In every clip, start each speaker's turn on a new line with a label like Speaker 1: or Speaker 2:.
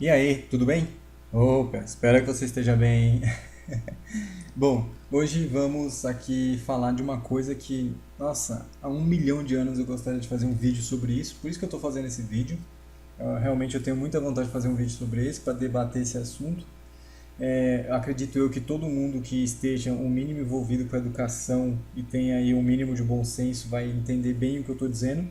Speaker 1: E aí, tudo bem? Opa, espero que você esteja bem. Bom, hoje vamos aqui falar de uma coisa que, nossa, há 1 milhão de anos eu gostaria de fazer um vídeo sobre isso, por isso que eu estou fazendo esse vídeo. Realmente eu tenho muita vontade de fazer um vídeo sobre isso, para debater esse assunto. Acredito eu que todo mundo que esteja um mínimo envolvido com a educação e tenha aí um mínimo de bom senso vai entender bem o que eu estou dizendo.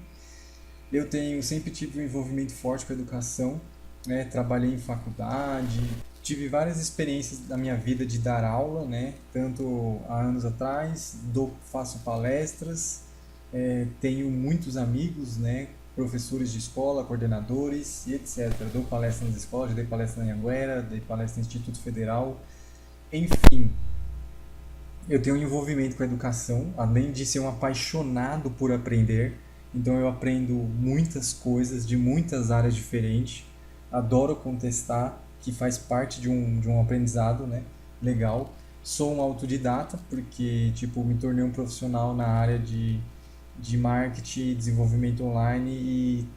Speaker 1: Sempre tive um envolvimento forte com a educação, né? Trabalhei em faculdade, tive várias experiências na minha vida de dar aula, né? Tanto há anos atrás, faço palestras, tenho muitos amigos, né? Professores de escola, coordenadores e etc. Dou palestra nas escolas, já dei palestra na Anhanguera, dei palestra no Instituto Federal, enfim, eu tenho um envolvimento com a educação, além de ser um apaixonado por aprender. Então eu aprendo muitas coisas de muitas áreas diferentes. Adoro contestar, que faz parte de um aprendizado, né? Legal. Sou um autodidata, porque tipo, me tornei um profissional na área de marketing e desenvolvimento online e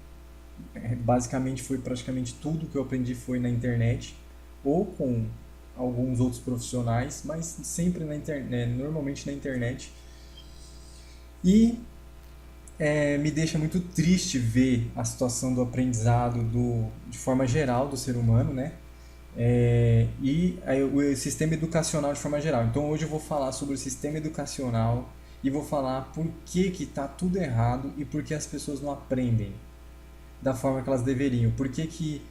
Speaker 1: basicamente foi praticamente tudo que eu aprendi foi na internet ou com alguns outros profissionais, mas sempre na internet, normalmente na internet. E me deixa muito triste ver a situação do aprendizado de forma geral do ser humano, né? E aí, o sistema educacional de forma geral. Então hoje eu vou falar sobre o sistema educacional e vou falar por que que está tudo errado e por que as pessoas não aprendem da forma que elas deveriam. Por que que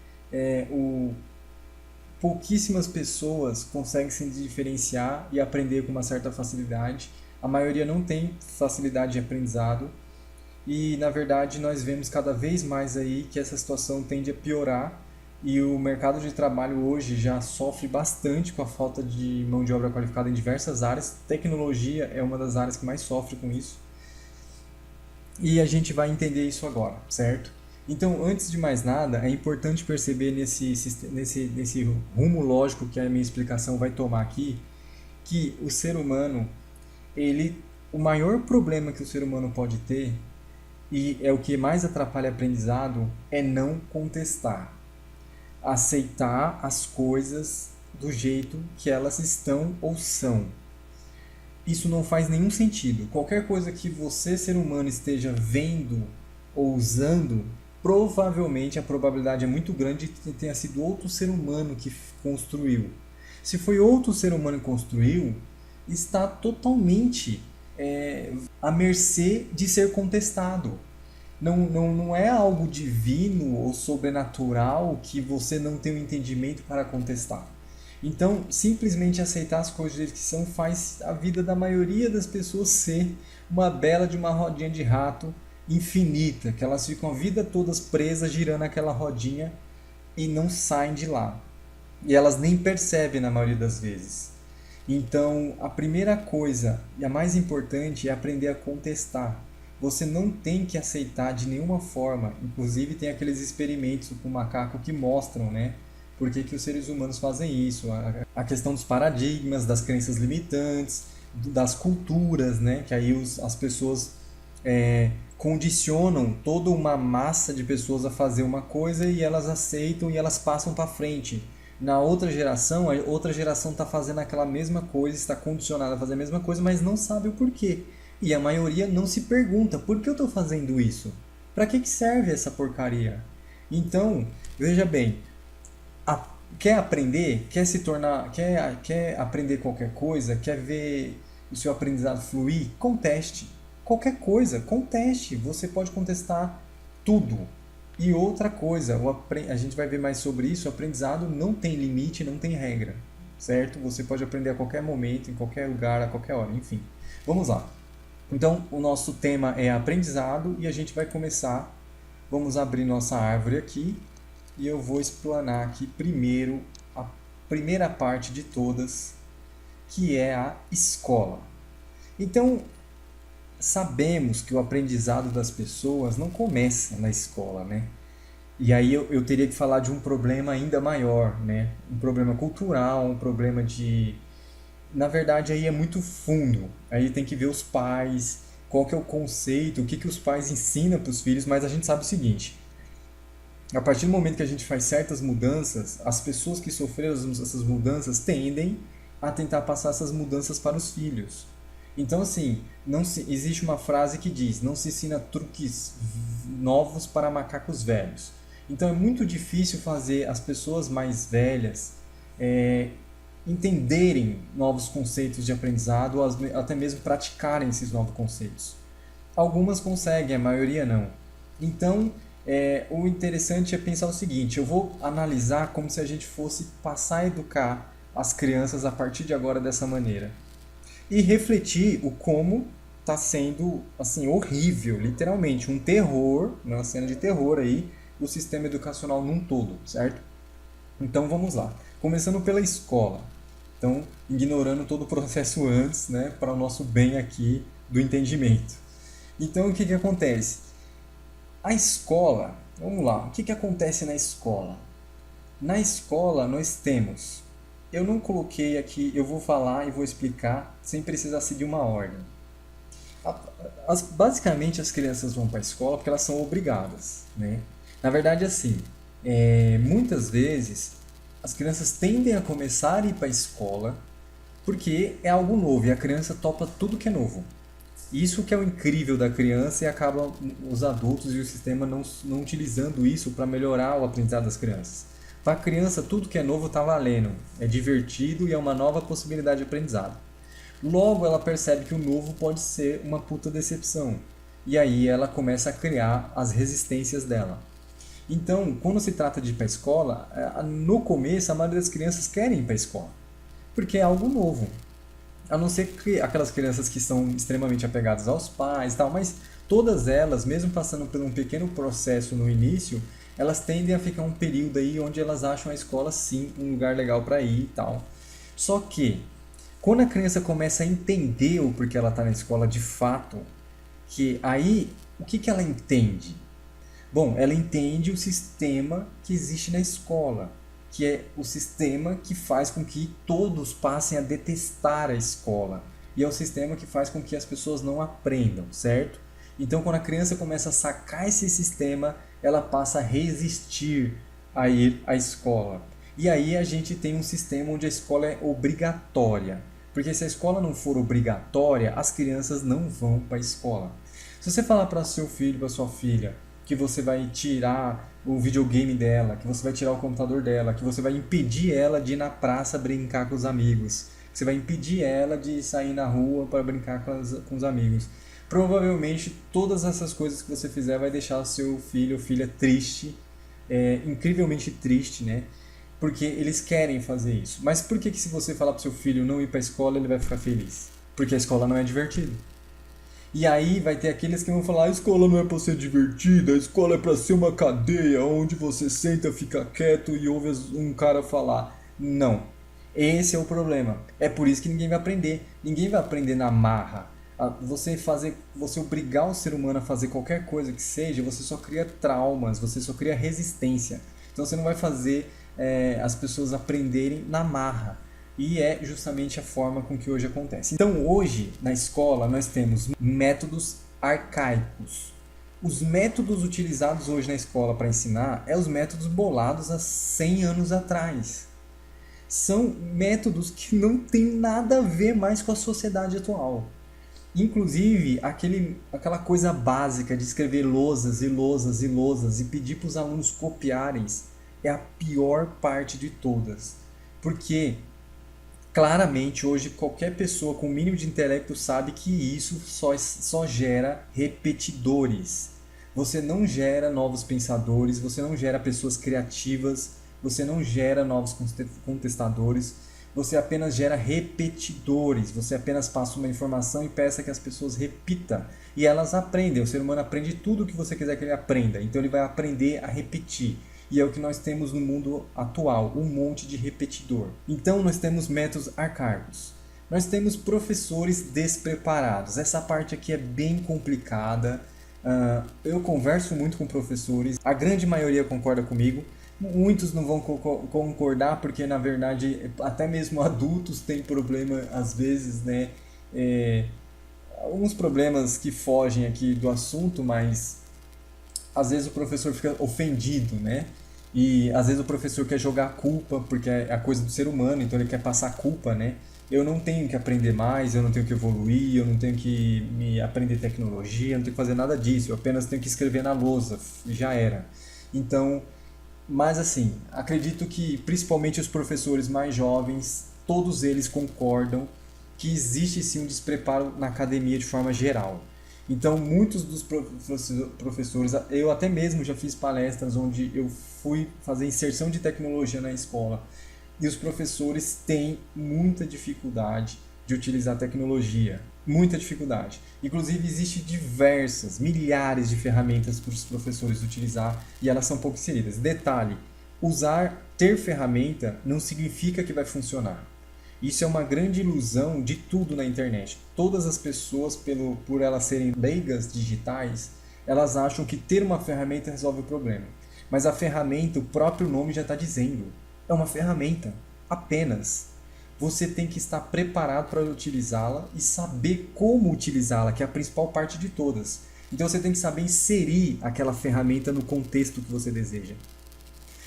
Speaker 1: pouquíssimas pessoas conseguem se diferenciar e aprender com uma certa facilidade. A maioria não tem facilidade de aprendizado e, na verdade, nós vemos cada vez mais aí que essa situação tende a piorar e o mercado de trabalho hoje já sofre bastante com a falta de mão de obra qualificada em diversas áreas. Tecnologia é uma das áreas que mais sofre com isso. E a gente vai entender isso agora, certo? Então, antes de mais nada, é importante perceber nesse rumo lógico que a minha explicação vai tomar aqui, que o ser humano, o maior problema que o ser humano pode ter, e é o que mais atrapalha o aprendizado, é não contestar. Aceitar as coisas do jeito que elas estão ou são. Isso não faz nenhum sentido. Qualquer coisa que você, ser humano, esteja vendo ou usando, provavelmente a probabilidade é muito grande de que tenha sido outro ser humano que construiu. Se foi outro ser humano que construiu, está totalmente à mercê de ser contestado. Não é algo divino ou sobrenatural que você não tem o um entendimento para contestar. Então, simplesmente aceitar as coisas do jeito que são faz a vida da maioria das pessoas ser uma bela de uma rodinha de rato infinita, que elas ficam a vida todas presas girando aquela rodinha e não saem de lá. E elas nem percebem na maioria das vezes. Então, a primeira coisa e a mais importante é aprender a contestar. Você não tem que aceitar de nenhuma forma. Inclusive, tem aqueles experimentos com o macaco que mostram, né? Por que que os seres humanos fazem isso? A questão dos paradigmas, das crenças limitantes, das culturas, né? Que aí as pessoas condicionam toda uma massa de pessoas a fazer uma coisa e elas aceitam e elas passam para frente. Na outra geração, a outra geração está fazendo aquela mesma coisa, está condicionada a fazer a mesma coisa, mas não sabe o porquê. E a maioria não se pergunta, por que eu estou fazendo isso? Para que serve essa porcaria? Então, veja bem, quer aprender, quer se tornar, quer aprender qualquer coisa, quer ver o seu aprendizado fluir, conteste. Qualquer coisa, conteste. Você pode contestar tudo. E outra coisa, a gente vai ver mais sobre isso, o aprendizado não tem limite, não tem regra, certo? Você pode aprender a qualquer momento, em qualquer lugar, a qualquer hora, enfim. Vamos lá. Então, o nosso tema é aprendizado e a gente vai começar. Vamos abrir nossa árvore aqui e eu vou explanar aqui primeiro a primeira parte de todas, que é a escola. Então, sabemos que o aprendizado das pessoas não começa na escola, né? E aí eu teria que falar de um problema ainda maior, né? Um problema cultural, um problema de... Na verdade, aí é muito fundo. Aí tem que ver os pais, qual que é o conceito, o que que os pais ensinam para os filhos, mas a gente sabe o seguinte, A partir do momento que a gente faz certas mudanças, as pessoas que sofreram essas mudanças tendem a tentar passar essas mudanças para os filhos. Então, assim, existe uma frase que diz: não se ensina truques novos para macacos velhos. Então, é muito difícil fazer as pessoas mais velhas é, entenderem novos conceitos de aprendizado ou até mesmo praticarem esses novos conceitos. Algumas conseguem, a maioria não. Então, o interessante é pensar o seguinte: eu vou analisar como se a gente fosse passar a educar as crianças a partir de agora dessa maneira. E refletir o como está sendo assim horrível, literalmente, um terror, uma cena de terror aí, o sistema educacional num todo, certo? Então vamos lá. Começando pela escola. Então, ignorando todo o processo antes, né, para o nosso bem aqui do entendimento. Então, o que que acontece? A escola, vamos lá, o que que acontece na escola? Na escola nós temos, eu não coloquei aqui, eu vou falar e vou explicar sem precisar seguir uma ordem. Basicamente as crianças vão para a escola porque elas são obrigadas, né? Na verdade, assim, muitas vezes as crianças tendem a começar a ir para a escola porque é algo novo e a criança topa tudo que é novo. Isso que é o incrível da criança e acaba os adultos e o sistema não utilizando isso para melhorar o aprendizado das crianças. Para a criança, tudo que é novo está valendo, é divertido e é uma nova possibilidade de aprendizado. Logo, ela percebe que o novo pode ser uma puta decepção. E aí ela começa a criar as resistências dela. Então, quando se trata de ir para a escola, no começo a maioria das crianças querem ir para a escola, porque é algo novo. A não ser que aquelas crianças que são extremamente apegadas aos pais e tal, mas todas elas, mesmo passando por um pequeno processo no início, elas tendem a ficar um período aí onde elas acham a escola sim um lugar legal para ir e tal. Só que quando a criança começa a entender o porquê ela está na escola de fato, que aí o que que ela entende? Bom, ela entende o sistema que existe na escola, que é o sistema que faz com que todos passem a detestar a escola. E é o sistema que faz com que as pessoas não aprendam, certo? Então, quando a criança começa a sacar esse sistema, ela passa a resistir a ir à escola. E aí a gente tem um sistema onde a escola é obrigatória. Porque se a escola não for obrigatória, as crianças não vão para a escola. Se você falar para seu filho, para sua filha, que você vai tirar o videogame dela, que você vai tirar o computador dela, que você vai impedir ela de ir na praça brincar com os amigos, que você vai impedir ela de sair na rua para brincar com os amigos. Provavelmente todas essas coisas que você fizer vai deixar o seu filho ou filha triste, incrivelmente triste, né? Porque eles querem fazer isso. Mas por que se você falar para seu filho não ir para a escola, ele vai ficar feliz? Porque a escola não é divertida. E aí vai ter aqueles que vão falar: a escola não é para ser divertida, a escola é para ser uma cadeia onde você senta, fica quieto e ouve um cara falar. Não. Esse é o problema. É por isso que ninguém vai aprender. Ninguém vai aprender na marra. Você obrigar o ser humano a fazer qualquer coisa que seja, você só cria traumas, você só cria resistência. Então você não vai fazer as pessoas aprenderem na marra. E é justamente a forma com que hoje acontece. Então hoje, na escola, nós temos métodos arcaicos. Os métodos utilizados hoje na escola para ensinar os métodos bolados há 100 anos atrás. São métodos que não têm nada a ver mais com a sociedade atual. Inclusive, aquela coisa básica de escrever lousas e lousas e lousas e pedir para os alunos copiarem é a pior parte de todas. Porque claramente, hoje, qualquer pessoa com o mínimo de intelecto sabe que isso só gera repetidores. Você não gera novos pensadores, você não gera pessoas criativas, você não gera novos contestadores, você apenas gera repetidores. Você apenas passa uma informação e peça que as pessoas repitam. E elas aprendem. O ser humano aprende tudo o que você quiser que ele aprenda. Então ele vai aprender a repetir. E é o que nós temos no mundo atual, um monte de repetidor. Então nós temos métodos arcaicos. Nós temos professores despreparados. Essa parte aqui é bem complicada. Eu converso muito com professores, a grande maioria concorda comigo. Muitos não vão concordar porque, na verdade, até mesmo adultos têm problema, às vezes, né? Alguns problemas que fogem aqui do assunto, mas às vezes o professor fica ofendido, né? E às vezes o professor quer jogar a culpa, porque é a coisa do ser humano, então ele quer passar a culpa, né? Eu não tenho que aprender mais, eu não tenho que evoluir, eu não tenho que me aprender tecnologia, eu não tenho que fazer nada disso, eu apenas tenho que escrever na lousa, e já era. Então, mas assim, acredito que principalmente os professores mais jovens, todos eles concordam que existe sim um despreparo na academia de forma geral. Então, muitos dos professores, eu até mesmo já fiz palestras onde eu fui fazer inserção de tecnologia na escola. E os professores têm muita dificuldade de utilizar a tecnologia. Muita dificuldade. Inclusive, existem diversas, milhares de ferramentas para os professores utilizar e elas são pouco inseridas. Detalhe, ter ferramenta não significa que vai funcionar. Isso é uma grande ilusão de tudo na internet. Todas as pessoas, por elas serem leigas digitais, elas acham que ter uma ferramenta resolve o problema. Mas a ferramenta, o próprio nome já está dizendo, é uma ferramenta, apenas. Você tem que estar preparado para utilizá-la e saber como utilizá-la, que é a principal parte de todas. Então você tem que saber inserir aquela ferramenta no contexto que você deseja.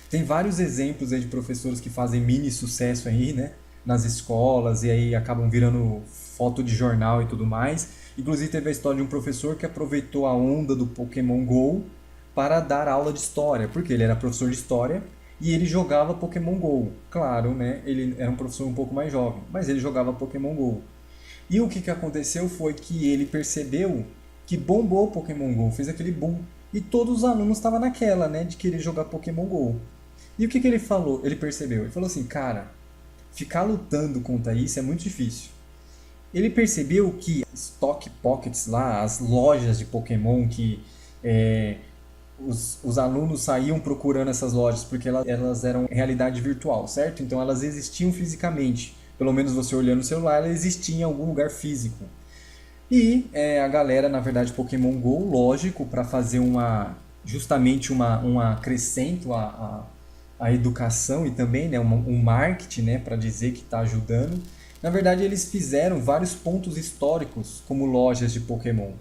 Speaker 1: Tem vários exemplos aí de professores que fazem mini sucesso aí, né? Nas escolas e aí acabam virando foto de jornal e tudo mais. Inclusive teve a história de um professor que aproveitou a onda do Pokémon Go para dar aula de história, porque ele era professor de história e ele jogava Pokémon Go. Claro, né? Ele era um professor um pouco mais jovem, mas ele jogava Pokémon Go. E o que aconteceu foi que ele percebeu que bombou o Pokémon Go, fez aquele boom. E todos os alunos estavam naquela, né, de querer jogar Pokémon Go. E o que ele falou? Ele percebeu, ele falou assim, cara, ficar lutando contra isso é muito difícil. Ele percebeu que Stock Pockets lá, as lojas de Pokémon que os alunos saíam procurando essas lojas porque elas eram realidade virtual, certo? Então elas existiam fisicamente. Pelo menos você olhando no celular, ela existia em algum lugar físico. E a galera, na verdade, Pokémon Go, lógico, para fazer justamente um acrescento à educação e também, né, um marketing, né, para dizer que está ajudando. Na verdade, eles fizeram vários pontos históricos como lojas de Pokémon.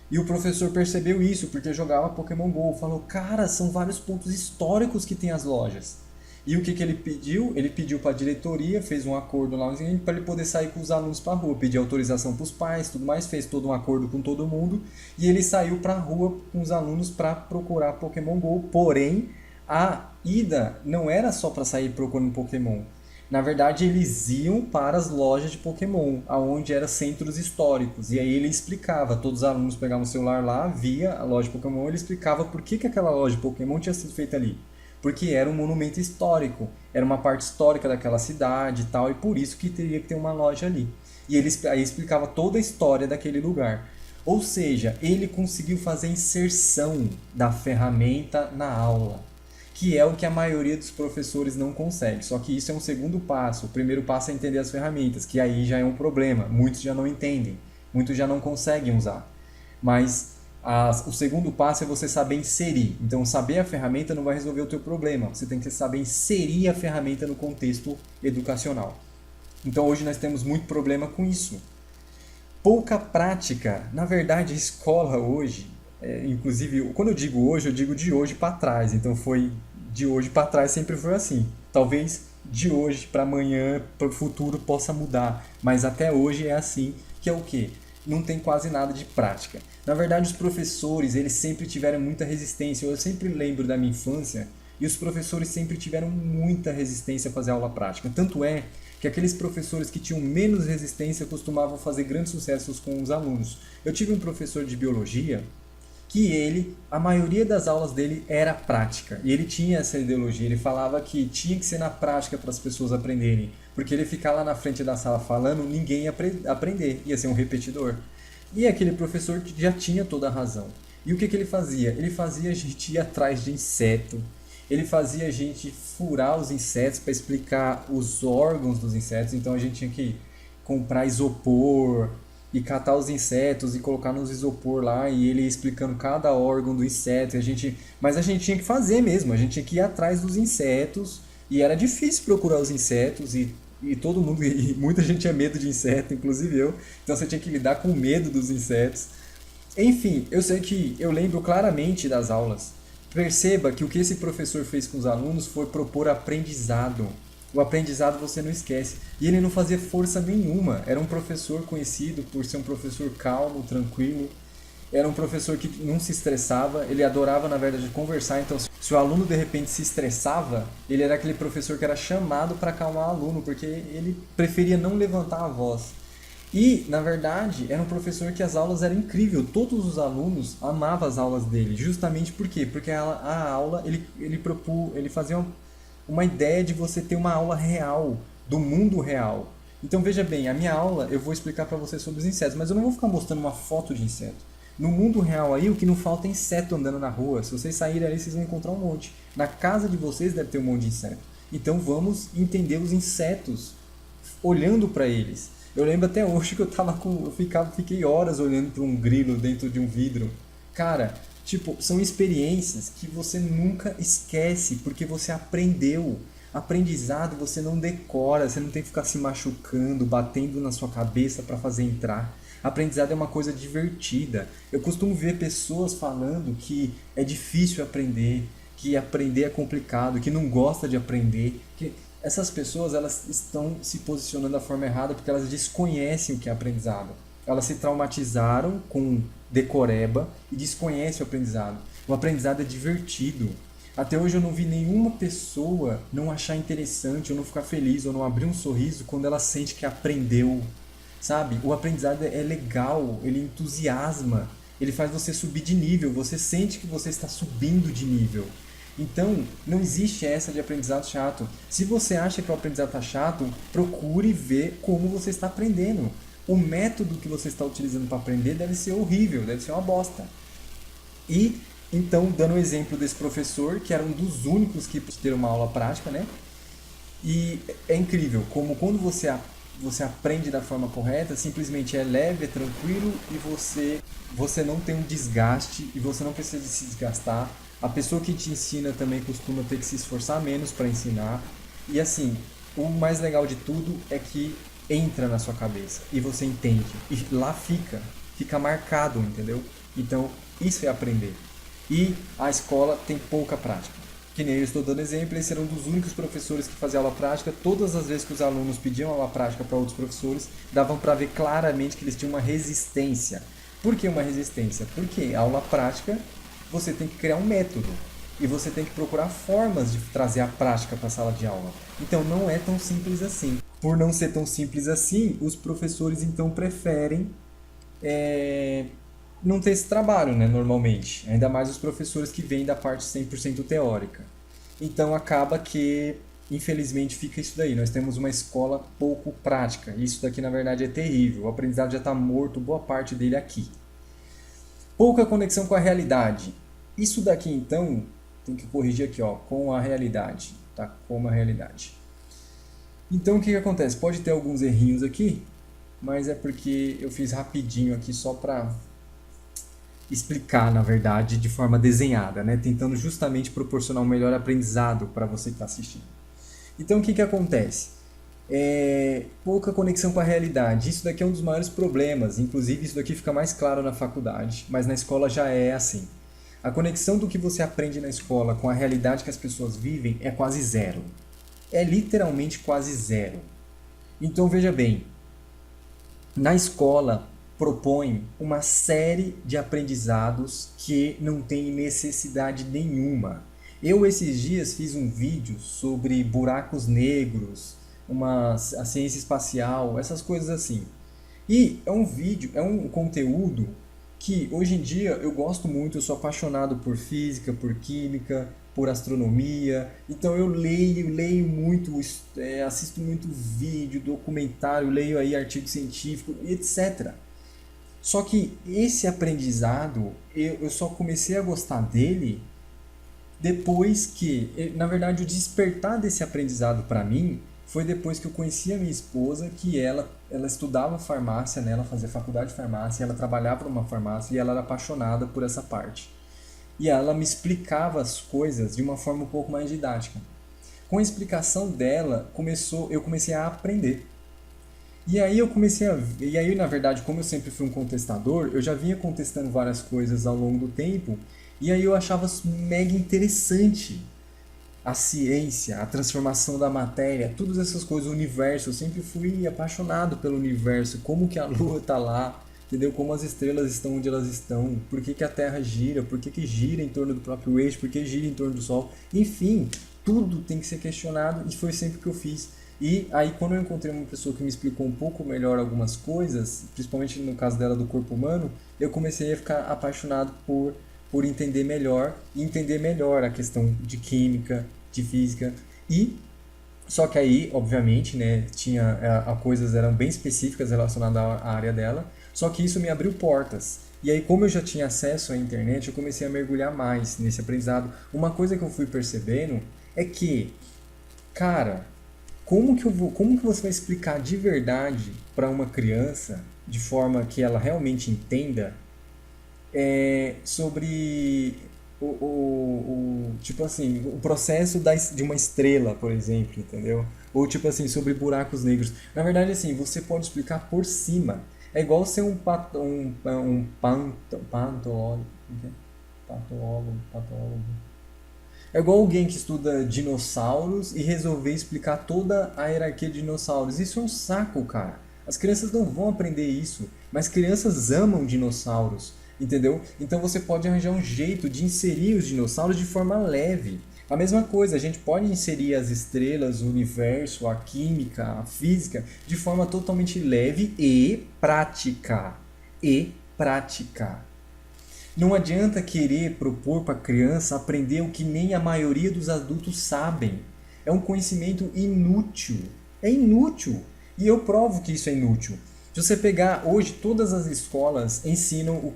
Speaker 1: E o professor percebeu isso porque jogava Pokémon Go. Falou, cara, são vários pontos históricos que tem as lojas. E o que ele pediu? Ele pediu para a diretoria, fez um acordo lá para ele poder sair com os alunos para a rua, pedir autorização para os pais, tudo mais, fez todo um acordo com todo mundo e ele saiu para a rua com os alunos para procurar Pokémon Go. Porém, a ida não era só para sair procurando Pokémon. Na verdade, eles iam para as lojas de Pokémon, aonde eram centros históricos. E aí ele explicava, todos os alunos pegavam o celular lá, via a loja de Pokémon, ele explicava por que aquela loja de Pokémon tinha sido feita ali. Porque era um monumento histórico, era uma parte histórica daquela cidade e tal, e por isso que teria que ter uma loja ali. E ele aí explicava toda a história daquele lugar. Ou seja, ele conseguiu fazer a inserção da ferramenta na aula, que é o que a maioria dos professores não consegue. Só que isso é um segundo passo. O primeiro passo é entender as ferramentas, que aí já é um problema. Muitos já não entendem, muitos já não conseguem usar. Mas o segundo passo é você saber inserir. Então, saber a ferramenta não vai resolver o teu problema. Você tem que saber inserir a ferramenta no contexto educacional. Então, hoje nós temos muito problema com isso. Pouca prática. Na verdade, a escola hoje, inclusive, quando eu digo hoje, eu digo de hoje para trás. Então, foi de hoje para trás, sempre foi assim. Talvez de hoje para amanhã, para o futuro, possa mudar. Mas até hoje é assim, que é o quê? Não tem quase nada de prática. Na verdade, os professores, eles sempre tiveram muita resistência. Eu sempre lembro da minha infância e os professores sempre tiveram muita resistência a fazer aula prática. Tanto é que aqueles professores que tinham menos resistência costumavam fazer grandes sucessos com os alunos. Eu tive um professor de biologia que a maioria das aulas dele era prática. E ele tinha essa ideologia, ele falava que tinha que ser na prática para as pessoas aprenderem. Porque ele ficar lá na frente da sala falando, ninguém ia aprender, ia ser um repetidor. E aquele professor já tinha toda a razão. E o que ele fazia? Ele fazia a gente ir atrás de inseto, ele fazia a gente furar os insetos para explicar os órgãos dos insetos, então a gente tinha que comprar isopor e catar os insetos e colocar nos isopor lá e ele explicando cada órgão do inseto. Mas a gente tinha que fazer mesmo, a gente tinha que ir atrás dos insetos e era difícil procurar os insetos e todo mundo, e muita gente tinha medo de inseto, inclusive eu. Então você tinha que lidar com o medo dos insetos. Enfim, eu sei que eu lembro claramente das aulas. Perceba que o que esse professor fez com os alunos foi propor aprendizado. O aprendizado você não esquece. E ele não fazia força nenhuma. Era um professor conhecido por ser um professor calmo, tranquilo. Era um professor que não se estressava. Ele adorava, na verdade, conversar. Então, se o aluno de repente se estressava, ele era aquele professor que era chamado para acalmar o aluno, porque ele preferia não levantar a voz. E, na verdade, era um professor que as aulas eram incríveis. Todos os alunos amavam as aulas dele. Justamente por quê? Porque a aula, ele fazia uma ideia de você ter uma aula real, do mundo real. Então, veja bem, a minha aula, eu vou explicar para você sobre os insetos, mas eu não vou ficar mostrando uma foto de inseto. No mundo real aí, o que não falta é inseto andando na rua. Se vocês saírem ali, vocês vão encontrar um monte. Na casa de vocês deve ter um monte de inseto. Então, vamos entender os insetos olhando para eles. Eu lembro até hoje que fiquei horas olhando para um grilo dentro de um vidro. Cara, tipo, são experiências que você nunca esquece porque você aprendeu. Aprendizado você não decora, você não tem que ficar se machucando, batendo na sua cabeça para fazer entrar. Aprendizado é uma coisa divertida. Eu costumo ver pessoas falando que é difícil aprender, que aprender é complicado, que não gosta de aprender, que essas pessoas elas estão se posicionando da forma errada porque elas desconhecem o que é aprendizado. Elas se traumatizaram com decoreba e desconhecem o aprendizado. O aprendizado é divertido. Até hoje eu não vi nenhuma pessoa não achar interessante, ou não ficar feliz, ou não abrir um sorriso quando ela sente que aprendeu. Sabe? O aprendizado é legal, ele entusiasma, ele faz você subir de nível, você sente que você está subindo de nível. Então, não existe essa de aprendizado chato. Se você acha que o aprendizado está chato, procure ver como você está aprendendo. O método que você está utilizando para aprender deve ser horrível, deve ser uma bosta. E, então, dando o exemplo desse professor, que era um dos únicos que ter uma aula prática, né? E é incrível como quando você aprende da forma correta, simplesmente é leve, é tranquilo e você não tem um desgaste e você não precisa se desgastar. A pessoa que te ensina também costuma ter que se esforçar menos para ensinar. E assim, o mais legal de tudo é que entra na sua cabeça e você entende. E lá fica marcado, entendeu? Então, isso é aprender. E a escola tem pouca prática. Que nem eu estou dando exemplo, esse era um dos únicos professores que fazia aula prática. Todas as vezes que os alunos pediam aula prática para outros professores, davam para ver claramente que eles tinham uma resistência. Por que uma resistência? Porque a aula prática você tem que criar um método e você tem que procurar formas de trazer a prática para a sala de aula. Então não é tão simples assim. Por não ser tão simples assim, os professores então preferem é, não ter esse trabalho, né, normalmente. Ainda mais os professores que vêm da parte 100% teórica. Então acaba que, infelizmente, fica isso daí. Nós temos uma escola pouco prática. Isso daqui, na verdade, é terrível. O aprendizado já está morto, boa parte dele aqui. Pouca conexão com a realidade. Isso daqui, então, tem que corrigir aqui, ó, com a realidade. Tá? Com a realidade. Então, o que acontece? Pode ter alguns errinhos aqui, mas é porque eu fiz rapidinho aqui só para explicar, na verdade, de forma desenhada, né? Tentando justamente proporcionar um melhor aprendizado para você que está assistindo. Então, o que acontece? Pouca conexão com a realidade. Isso daqui é um dos maiores problemas. Inclusive, isso daqui fica mais claro na faculdade, mas na escola já é assim. A conexão do que você aprende na escola com a realidade que as pessoas vivem é quase zero. É literalmente quase zero. Então, veja bem, na escola propõe uma série de aprendizados que não tem necessidade nenhuma. Eu esses dias fiz um vídeo sobre buracos negros, a ciência espacial, essas coisas assim. E é um vídeo, é um conteúdo que hoje em dia eu gosto muito, eu sou apaixonado por física, por química, por astronomia. Então eu leio muito, assisto muito vídeo, documentário, leio aí artigo científico, etc. Só que esse aprendizado, eu só comecei a gostar dele depois que, na verdade, o despertar desse aprendizado para mim foi depois que eu conheci a minha esposa, que ela estudava farmácia, né? Ela fazia faculdade de farmácia, ela trabalhava numa farmácia e ela era apaixonada por essa parte. E ela me explicava as coisas de uma forma um pouco mais didática. Com a explicação dela, eu comecei a aprender. E aí eu comecei a. E aí, na verdade, como eu sempre fui um contestador, eu já vinha contestando várias coisas ao longo do tempo, e aí eu achava mega interessante a ciência, a transformação da matéria, todas essas coisas, o universo. Eu sempre fui apaixonado pelo universo, como que a Lua está lá, entendeu? Como as estrelas estão onde elas estão, por que, que a Terra gira, por que, que gira em torno do próprio eixo, por que gira em torno do Sol. Enfim, tudo tem que ser questionado e foi sempre o que eu fiz. E aí, quando eu encontrei uma pessoa que me explicou um pouco melhor algumas coisas, principalmente no caso dela do corpo humano, eu comecei a ficar apaixonado por entender melhor e entender melhor a questão de química, de física. E só que aí, obviamente, né, tinha a coisas eram bem específicas relacionadas à área dela, só que isso me abriu portas. E aí, como eu já tinha acesso à internet, eu comecei a mergulhar mais nesse aprendizado. Uma coisa que eu fui percebendo é que, cara, como que você vai explicar de verdade para uma criança, de forma que ela realmente entenda, sobre tipo assim, o processo de uma estrela, por exemplo, entendeu? Ou tipo assim, sobre buracos negros. Na verdade, assim, você pode explicar por cima. É igual ser pantólogo, patólogo. É igual alguém que estuda dinossauros e resolver explicar toda a hierarquia de dinossauros. Isso é um saco, cara. As crianças não vão aprender isso, mas crianças amam dinossauros, entendeu? Então você pode arranjar um jeito de inserir os dinossauros de forma leve. A mesma coisa, a gente pode inserir as estrelas, o universo, a química, a física de forma totalmente leve e prática. E prática. Não adianta querer propor para a criança aprender o que nem a maioria dos adultos sabem. É um conhecimento inútil. É inútil. E eu provo que isso é inútil. Se você pegar hoje, todas as escolas ensinam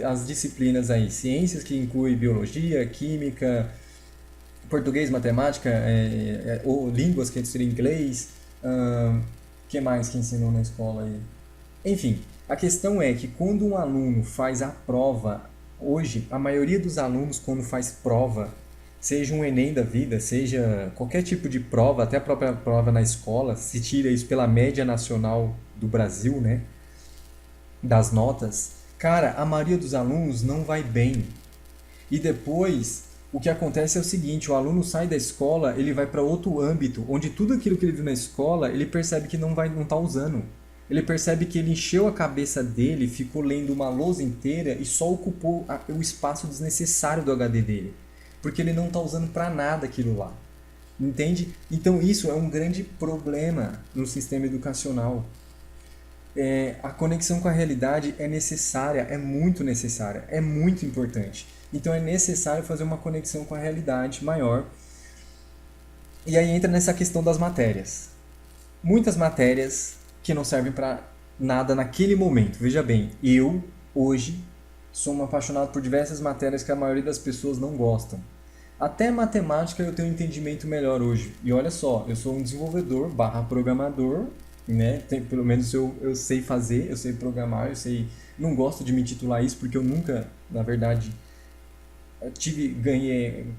Speaker 1: as disciplinas aí, ciências que inclui biologia, química, português, matemática, ou línguas que seria inglês, que mais que ensinou na escola aí? Enfim, a questão é que quando um aluno faz a prova, hoje a maioria dos alunos quando faz prova, seja um Enem da vida, seja qualquer tipo de prova, até a própria prova na escola, se tira isso pela média nacional do Brasil, né, das notas, cara, a maioria dos alunos não vai bem. E depois, o que acontece é o seguinte, o aluno sai da escola, ele vai para outro âmbito, onde tudo aquilo que ele viu na escola, ele percebe que não tá usando. Ele percebe que ele encheu a cabeça dele, ficou lendo uma lousa inteira e só ocupou o espaço desnecessário do HD dele. Porque ele não está usando para nada aquilo lá. Entende? Então isso é um grande problema no sistema educacional. A conexão com a realidade é necessária, é muito importante. Então é necessário fazer uma conexão com a realidade maior. E aí entra nessa questão das matérias. Muitas matérias que não servem para nada naquele momento. Veja bem, eu hoje sou um apaixonado por diversas matérias que a maioria das pessoas não gostam. Até matemática eu tenho um entendimento melhor hoje. E olha só, eu sou um desenvolvedor barra programador, né? Pelo menos eu sei fazer, eu sei programar, eu sei. Não gosto de me titular isso porque eu nunca, na verdade,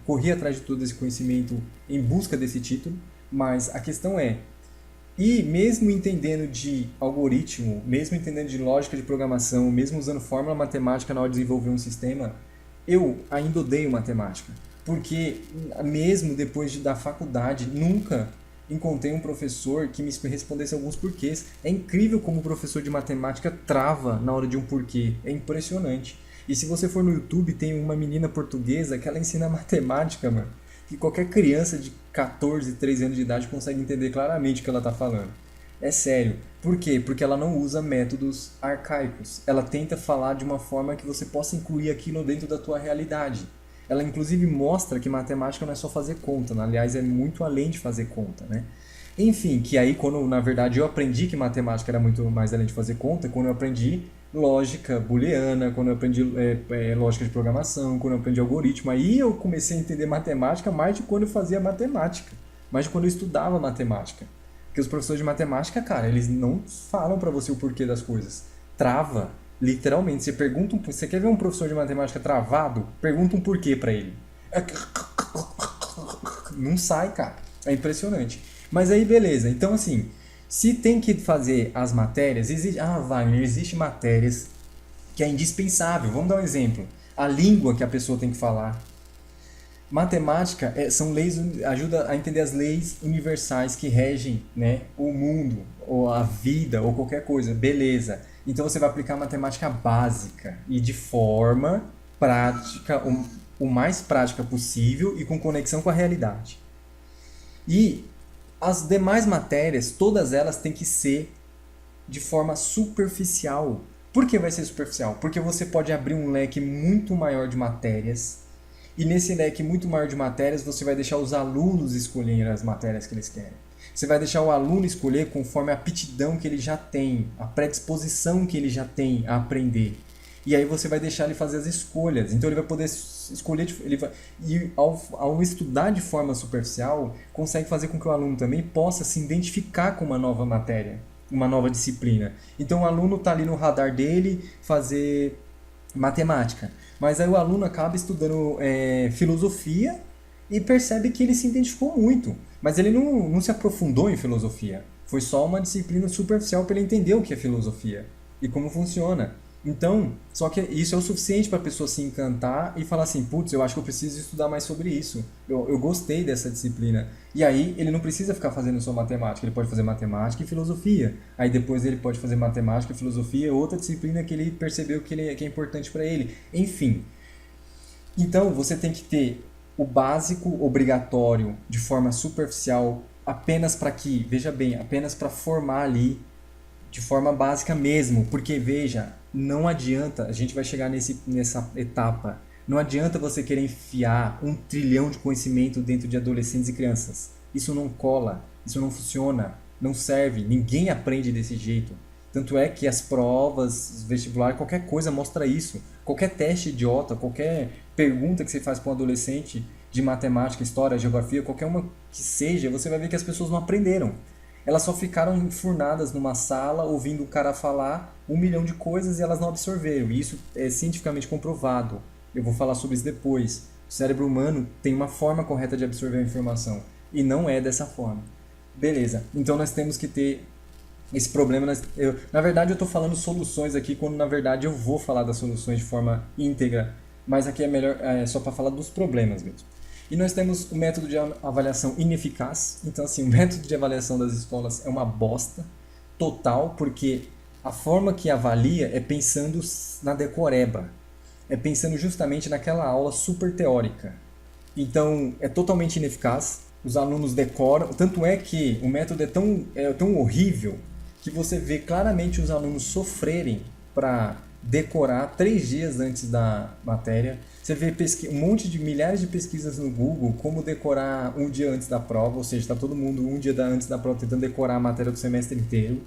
Speaker 1: corri atrás de todo esse conhecimento em busca desse título. Mas a questão é, e mesmo entendendo de algoritmo, mesmo entendendo de lógica de programação, mesmo usando fórmula matemática na hora de desenvolver um sistema, eu ainda odeio matemática. Porque mesmo depois da faculdade, nunca encontrei um professor que me respondesse alguns porquês. É incrível como o professor de matemática trava na hora de um porquê. É impressionante. E se você for no YouTube, tem uma menina portuguesa que ela ensina matemática, mano, que qualquer criança de 14, 13 anos de idade consegue entender claramente o que ela está falando. É sério. Por quê? Porque ela não usa métodos arcaicos. Ela tenta falar de uma forma que você possa incluir aquilo dentro da tua realidade. Ela inclusive mostra que matemática não é só fazer conta, né? Aliás, é muito além de fazer conta, né? Enfim, que aí quando na verdade eu aprendi que matemática era muito mais além de fazer conta, quando eu aprendi lógica booleana, quando eu aprendi lógica de programação, quando eu aprendi algoritmo, aí eu comecei a entender matemática mais de quando eu fazia matemática, mais de quando eu estudava matemática. Porque os professores de matemática, cara, eles não falam pra você o porquê das coisas. Trava, literalmente. Você quer ver um professor de matemática travado? Pergunta um porquê pra ele. Não sai, cara. É impressionante. Mas aí, beleza. Então, assim, Se tem que fazer as matérias, Wagner, existe matérias que é indispensável. Vamos dar um exemplo. A língua que a pessoa tem que falar. Matemática são leis, ajuda a entender as leis universais que regem, né, o mundo, ou a vida, ou qualquer coisa. Beleza. Então você vai aplicar matemática básica e de forma prática, o mais prática possível e com conexão com a realidade. E as demais matérias, todas elas têm que ser de forma superficial. Por que vai ser superficial? Porque você pode abrir um leque muito maior de matérias, e nesse leque muito maior de matérias você vai deixar os alunos escolherem as matérias que eles querem. Você vai deixar o aluno escolher conforme a aptidão que ele já tem, a predisposição que ele já tem a aprender. E aí você vai deixar ele fazer as escolhas. Então ele vai poder escolher, e ao estudar de forma superficial, consegue fazer com que o aluno também possa se identificar com uma nova matéria, uma nova disciplina. Então o aluno está ali no radar dele fazer matemática, mas aí o aluno acaba estudando filosofia e percebe que ele se identificou muito, mas ele não se aprofundou em filosofia. Foi só uma disciplina superficial para ele entender o que é filosofia e como funciona. Então, só que isso é o suficiente para a pessoa se encantar e falar assim, putz, eu acho que eu preciso estudar mais sobre isso. Eu gostei dessa disciplina. E aí ele não precisa ficar fazendo só matemática, ele pode fazer matemática e filosofia. Aí depois ele pode fazer matemática e filosofia, outra disciplina que ele percebeu que é importante para ele. Enfim. Então, você tem que ter o básico obrigatório de forma superficial apenas para que, veja bem, apenas para formar ali de forma básica mesmo, porque veja, não adianta, a gente vai chegar nessa etapa, não adianta você querer enfiar 1 trilhão de conhecimento dentro de adolescentes e crianças. Isso não cola, isso não funciona, não serve, ninguém aprende desse jeito. Tanto é que as provas, vestibular, qualquer coisa mostra isso. Qualquer teste idiota, qualquer pergunta que você faz para um adolescente de matemática, história, geografia, qualquer uma que seja, você vai ver que as pessoas não aprenderam. Elas só ficaram enfurnadas numa sala ouvindo o cara falar 1 milhão de coisas e elas não absorveram. E isso é cientificamente comprovado. Eu vou falar sobre isso depois. O cérebro humano tem uma forma correta de absorver a informação e não é dessa forma. Beleza, então nós temos que ter esse problema. Na verdade, eu estou falando soluções aqui, quando na verdade eu vou falar das soluções de forma íntegra, mas aqui é melhor só para falar dos problemas mesmo. E nós temos o método de avaliação ineficaz. Então, assim, o método de avaliação das escolas é uma bosta total, porque a forma que avalia é pensando na decoreba, é pensando justamente naquela aula super teórica. Então, é totalmente ineficaz. Os alunos decoram, tanto é que o método é tão horrível que você vê claramente os alunos sofrerem para decorar 3 dias antes da matéria. Você vê milhares de pesquisas no Google como decorar 1 dia antes da prova, ou seja, está todo mundo 1 dia antes da prova tentando decorar a matéria do semestre inteiro.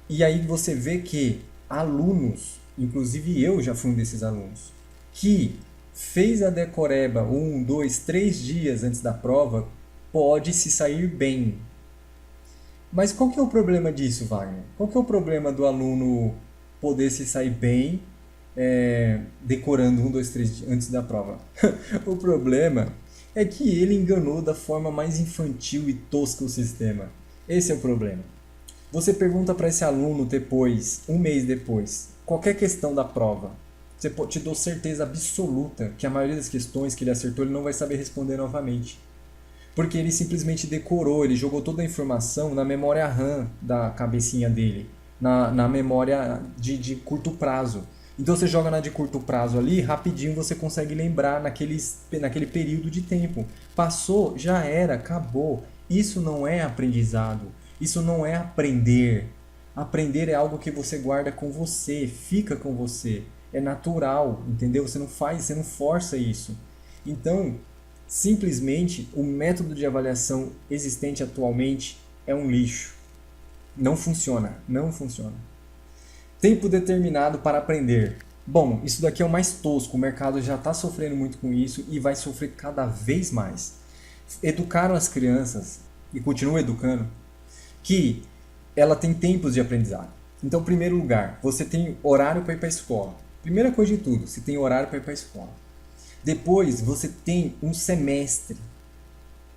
Speaker 1: E aí você vê que alunos, inclusive eu já fui um desses alunos, que fez a decoreba 1, 2, 3 dias antes da prova, pode se sair bem. Mas qual que é o problema disso, Wagner? Qual que é o problema do aluno poder se sair bem decorando 1, 2, 3 dias antes da prova? O problema é que ele enganou da forma mais infantil e tosca o sistema. Esse é o problema. Você pergunta para esse aluno depois, 1 mês depois, qualquer questão da prova. Te dou certeza absoluta que a maioria das questões que ele acertou ele não vai saber responder novamente. Porque ele simplesmente decorou, ele jogou toda a informação na memória RAM da cabecinha dele, na memória de curto prazo. Então você joga na de curto prazo ali, rapidinho você consegue lembrar naquele período de tempo. Passou, já era, acabou. Isso não é aprendizado, isso não é aprender. Aprender é algo que você guarda com você, fica com você, é natural, entendeu? Você não força isso. Então, simplesmente, o método de avaliação existente atualmente é um lixo. Não funciona, não funciona. Tempo determinado para aprender. Bom, isso daqui é o mais tosco, o mercado já está sofrendo muito com isso e vai sofrer cada vez mais. Educaram as crianças, e continuam educando, que ela tem tempos de aprendizado. Então, em primeiro lugar, você tem horário para ir para a escola. Primeira coisa de tudo, você tem horário para ir para a escola. Depois, você tem um semestre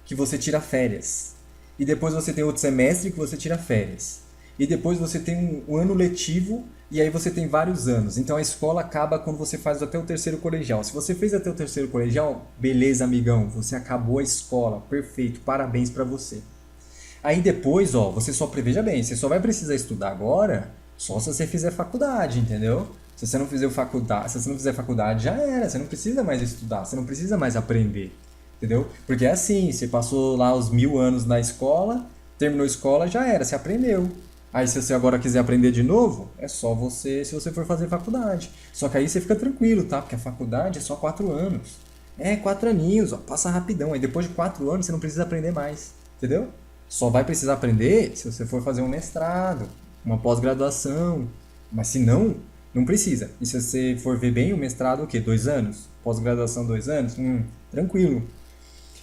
Speaker 1: que você tira férias. E depois você tem outro semestre que você tira férias. E depois você tem um ano letivo e aí você tem vários anos. Então a escola acaba quando você faz até o terceiro colegial. Se você fez até o terceiro colegial, beleza, amigão, você acabou a escola, perfeito, parabéns pra você. Aí depois, ó, você só preveja bem, você só vai precisar estudar agora só se você fizer faculdade, entendeu? Se você não fizer faculdade, se você não fizer faculdade, já era, você não precisa mais estudar, você não precisa mais aprender, entendeu? Porque é assim, você passou lá os 1000 anos na escola, terminou a escola, já era, você aprendeu. Aí se você agora quiser aprender de novo, é só você, se você for fazer faculdade. Só que aí você fica tranquilo, tá? Porque a faculdade é só 4 anos. É, 4 aninhos, ó, passa rapidão. Aí depois de 4 anos você não precisa aprender mais, entendeu? Só vai precisar aprender se você for fazer um mestrado, uma pós-graduação. Mas se não, não precisa. E se você for ver bem, o mestrado o quê? 2 anos? Pós-graduação 2 anos? Tranquilo.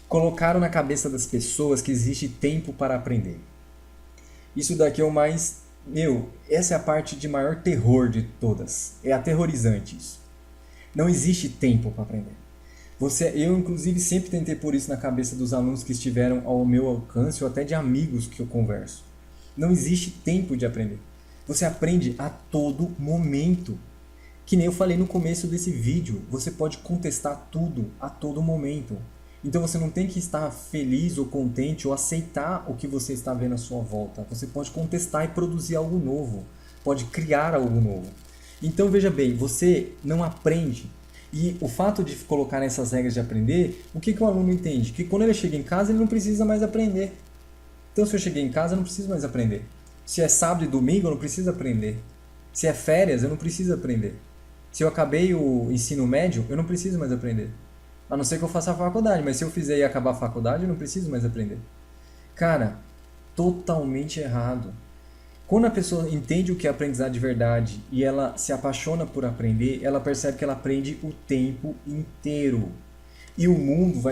Speaker 1: Colocaram na cabeça das pessoas que existe tempo para aprender. Isso daqui é o mais. Meu, essa é a parte de maior terror de todas. É aterrorizante isso. Não existe tempo para aprender. Eu, inclusive, sempre tentei pôr isso na cabeça dos alunos que estiveram ao meu alcance ou até de amigos que eu converso. Não existe tempo de aprender. Você aprende a todo momento. Que nem eu falei no começo desse vídeo, você pode contestar tudo a todo momento. Então você não tem que estar feliz ou contente ou aceitar o que você está vendo à sua volta. Você pode contestar e produzir algo novo. Pode criar algo novo. Então veja bem, você não aprende. E o fato de colocar nessas regras de aprender, o que o aluno entende? Que quando ele chega em casa ele não precisa mais aprender. Então se eu cheguei em casa eu não preciso mais aprender. Se é sábado e domingo eu não preciso aprender. Se é férias eu não preciso aprender. Se eu acabei o ensino médio eu não preciso mais aprender. A não ser que eu faça a faculdade, mas se eu fizer e acabar a faculdade eu não preciso mais aprender. Cara, totalmente errado. Quando a pessoa entende o que é aprendizado de verdade e ela se apaixona por aprender, ela percebe que ela aprende o tempo inteiro. E o mundo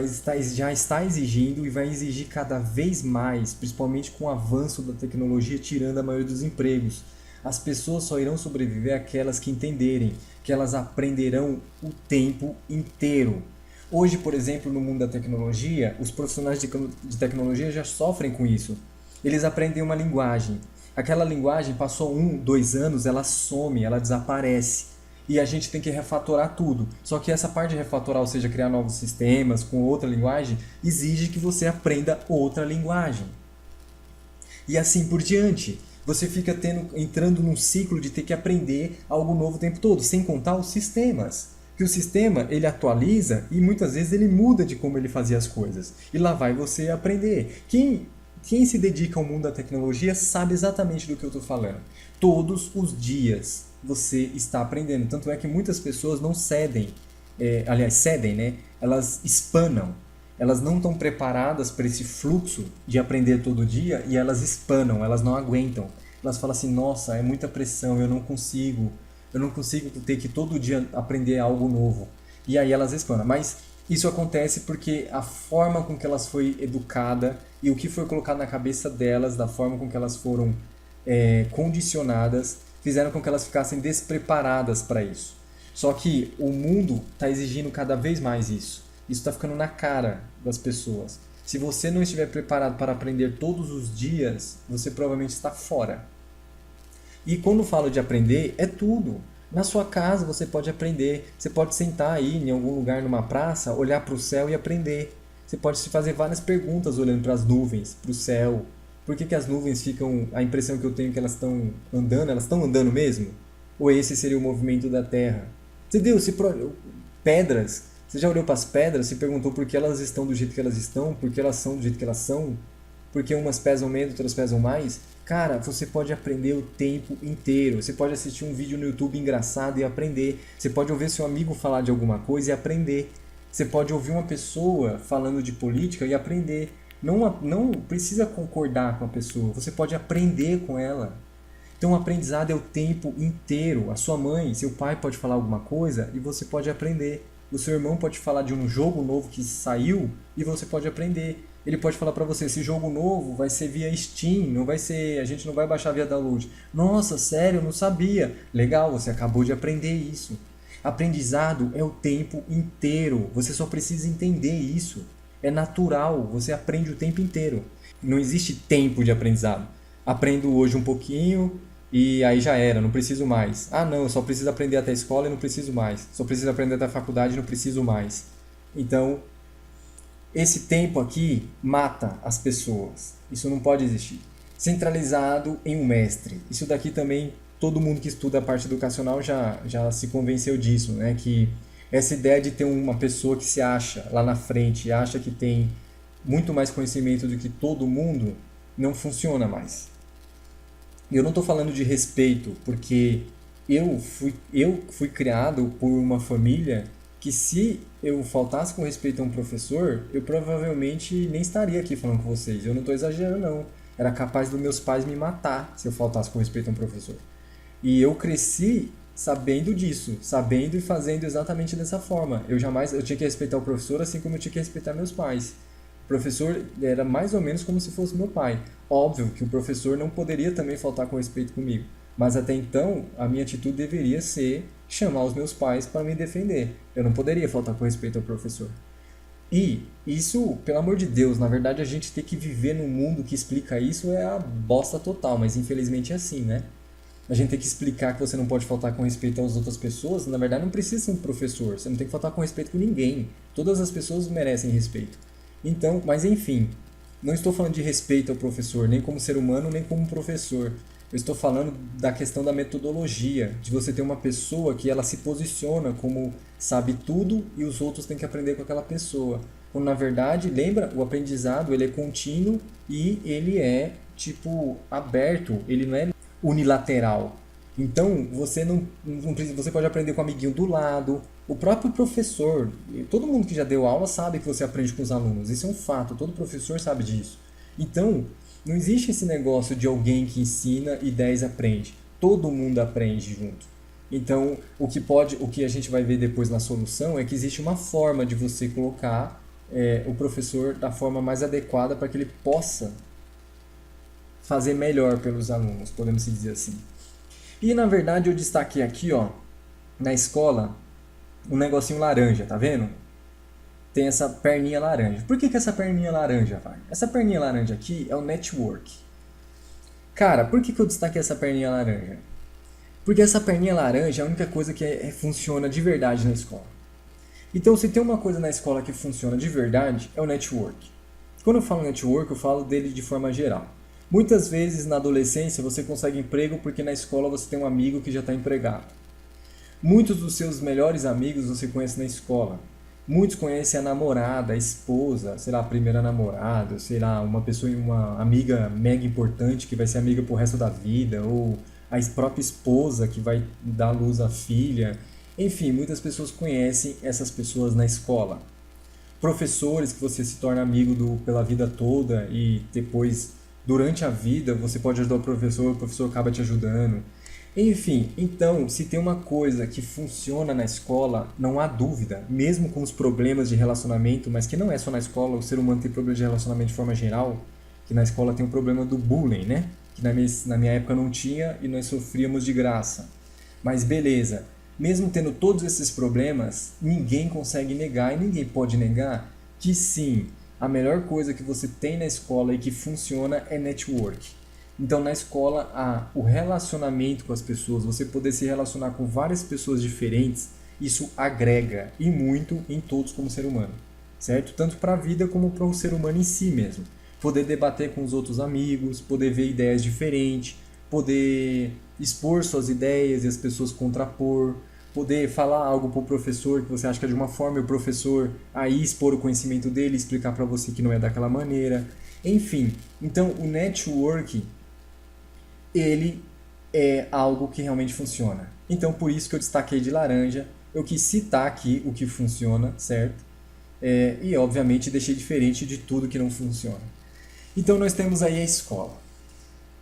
Speaker 1: já está exigindo e vai exigir cada vez mais, principalmente com o avanço da tecnologia tirando a maioria dos empregos. As pessoas só irão sobreviver aquelas que entenderem que elas aprenderão o tempo inteiro. Hoje, por exemplo, no mundo da tecnologia, os profissionais de tecnologia já sofrem com isso. Eles aprendem uma linguagem. Aquela linguagem passou 2 anos, ela some, ela desaparece. E a gente tem que refatorar tudo. Só que essa parte de refatorar, ou seja, criar novos sistemas com outra linguagem, exige que você aprenda outra linguagem. E assim por diante. Você fica entrando num ciclo de ter que aprender algo novo o tempo todo, sem contar os sistemas. Que o sistema ele atualiza e muitas vezes ele muda de como ele fazia as coisas. E lá vai você aprender. Quem se dedica ao mundo da tecnologia sabe exatamente do que eu estou falando. Todos os dias você está aprendendo. Tanto é que muitas pessoas não cedem, cedem, né? Elas espanam. Elas não estão preparadas para esse fluxo de aprender todo dia e elas espanam, elas não aguentam. Elas falam assim, nossa, é muita pressão, eu não consigo ter que todo dia aprender algo novo. E aí elas espanam. Mas isso acontece porque a forma com que elas foram educadas e o que foi colocado na cabeça delas, da forma com que elas foram condicionadas, fizeram com que elas ficassem despreparadas para isso. Só que o mundo está exigindo cada vez mais isso. Isso está ficando na cara das pessoas. Se você não estiver preparado para aprender todos os dias, você provavelmente está fora. E quando falo de aprender, é tudo. Na sua casa você pode aprender. Você pode sentar aí em algum lugar numa praça, olhar para o céu e aprender. Você pode se fazer várias perguntas olhando para as nuvens, para o céu. Por que as nuvens ficam... A impressão que eu tenho é que elas estão andando mesmo? Ou esse seria o movimento da Terra? Entendeu? Pedras... Você já olhou para as pedras, se perguntou por que elas estão do jeito que elas estão, por que elas são do jeito que elas são, porque umas pesam menos, outras pesam mais? Cara, você pode aprender o tempo inteiro. Você pode assistir um vídeo no YouTube engraçado e aprender. Você pode ouvir seu amigo falar de alguma coisa e aprender. Você pode ouvir uma pessoa falando de política e aprender. Não precisa concordar com a pessoa, você pode aprender com ela. Então o aprendizado é o tempo inteiro. A sua mãe, seu pai pode falar alguma coisa e você pode aprender. O seu irmão pode falar de um jogo novo que saiu e você pode aprender. Ele pode falar para você, esse jogo novo vai ser via Steam, a gente não vai baixar via download. Nossa, sério, eu não sabia. Legal, você acabou de aprender isso. Aprendizado é o tempo inteiro. Você só precisa entender isso. É natural, você aprende o tempo inteiro. Não existe tempo de aprendizado. Aprendo hoje um pouquinho e aí já era, não preciso mais. Ah, não, eu só preciso aprender até a escola e não preciso mais. Só preciso aprender até a faculdade e não preciso mais. Então, esse tempo aqui mata as pessoas. Isso não pode existir. Centralizado em um mestre. Isso daqui também, todo mundo que estuda a parte educacional já se convenceu disso, né? Que essa ideia de ter uma pessoa que se acha lá na frente, acha que tem muito mais conhecimento do que todo mundo, não funciona mais. E eu não estou falando de respeito, porque eu fui criado por uma família que se eu faltasse com respeito a um professor, eu provavelmente nem estaria aqui falando com vocês. Eu não estou exagerando, não. Era capaz dos meus pais me matar se eu faltasse com respeito a um professor. E eu cresci sabendo disso, sabendo e fazendo exatamente dessa forma. Eu tinha que respeitar o professor assim como eu tinha que respeitar meus pais. O professor era mais ou menos como se fosse meu pai. Óbvio que o professor não poderia também faltar com respeito comigo, mas até então a minha atitude deveria ser chamar os meus pais para me defender. Eu não poderia faltar com respeito ao professor. E isso, pelo amor de Deus, na verdade a gente ter que viver num mundo que explica isso é a bosta total, mas infelizmente é assim, né? A gente tem que explicar que você não pode faltar com respeito às outras pessoas, na verdade não precisa ser um professor, você não tem que faltar com respeito com ninguém. Todas as pessoas merecem respeito. Então, mas enfim, não estou falando de respeito ao professor, nem como ser humano, nem como professor. Eu estou falando da questão da metodologia, de você ter uma pessoa que ela se posiciona como sabe tudo e os outros têm que aprender com aquela pessoa. Quando na verdade, lembra, o aprendizado ele é contínuo e ele é tipo aberto, ele não é unilateral. Então, você pode aprender com o amiguinho do lado, o próprio professor. Todo mundo que já deu aula sabe que você aprende com os alunos. Isso é um fato, todo professor sabe disso. Então, não existe esse negócio de alguém que ensina e 10 aprende. Todo mundo aprende junto. Então, o que a gente vai ver depois na solução é que existe uma forma de você colocar o professor da forma mais adequada para que ele possa fazer melhor pelos alunos, podemos dizer assim. E na verdade eu destaquei aqui, ó, na escola, um negocinho laranja, tá vendo? Tem essa perninha laranja. Por que essa perninha laranja, vai? Essa perninha laranja aqui é o network. Cara, por que eu destaquei essa perninha laranja? Porque essa perninha laranja é a única coisa que funciona de verdade na escola. Então, se tem uma coisa na escola que funciona de verdade, é o network. Quando eu falo network, eu falo dele de forma geral. Muitas vezes na adolescência você consegue emprego porque na escola você tem um amigo que já está empregado. Muitos dos seus melhores amigos você conhece na escola. Muitos conhecem a namorada, a esposa, sei lá, a primeira namorada, sei lá, uma pessoa, uma amiga mega importante que vai ser amiga pro resto da vida, ou a própria esposa que vai dar luz à filha. Enfim, muitas pessoas conhecem essas pessoas na escola. Professores que você se torna amigo pela vida toda e depois, durante a vida, você pode ajudar o professor acaba te ajudando. Enfim, então, se tem uma coisa que funciona na escola, não há dúvida, mesmo com os problemas de relacionamento, mas que não é só na escola, o ser humano tem problemas de relacionamento de forma geral, que na escola tem o problema do bullying, né? Que na minha época não tinha e nós sofríamos de graça. Mas beleza, mesmo tendo todos esses problemas, ninguém consegue negar e ninguém pode negar que sim, a melhor coisa que você tem na escola e que funciona é network. Então, na escola, o relacionamento com as pessoas, você poder se relacionar com várias pessoas diferentes, isso agrega e muito em todos como ser humano, certo? Tanto para a vida como para o ser humano em si mesmo. Poder debater com os outros amigos, poder ver ideias diferentes, poder expor suas ideias e as pessoas contrapor, poder falar algo para o professor que você acha que é de uma forma e o professor aí expor o conhecimento dele, explicar para você que não é daquela maneira. Enfim, então o network ele é algo que realmente funciona. Então, por isso que eu destaquei de laranja, eu quis citar aqui o que funciona, certo? E, obviamente, deixei diferente de tudo que não funciona. Então, nós temos aí a escola.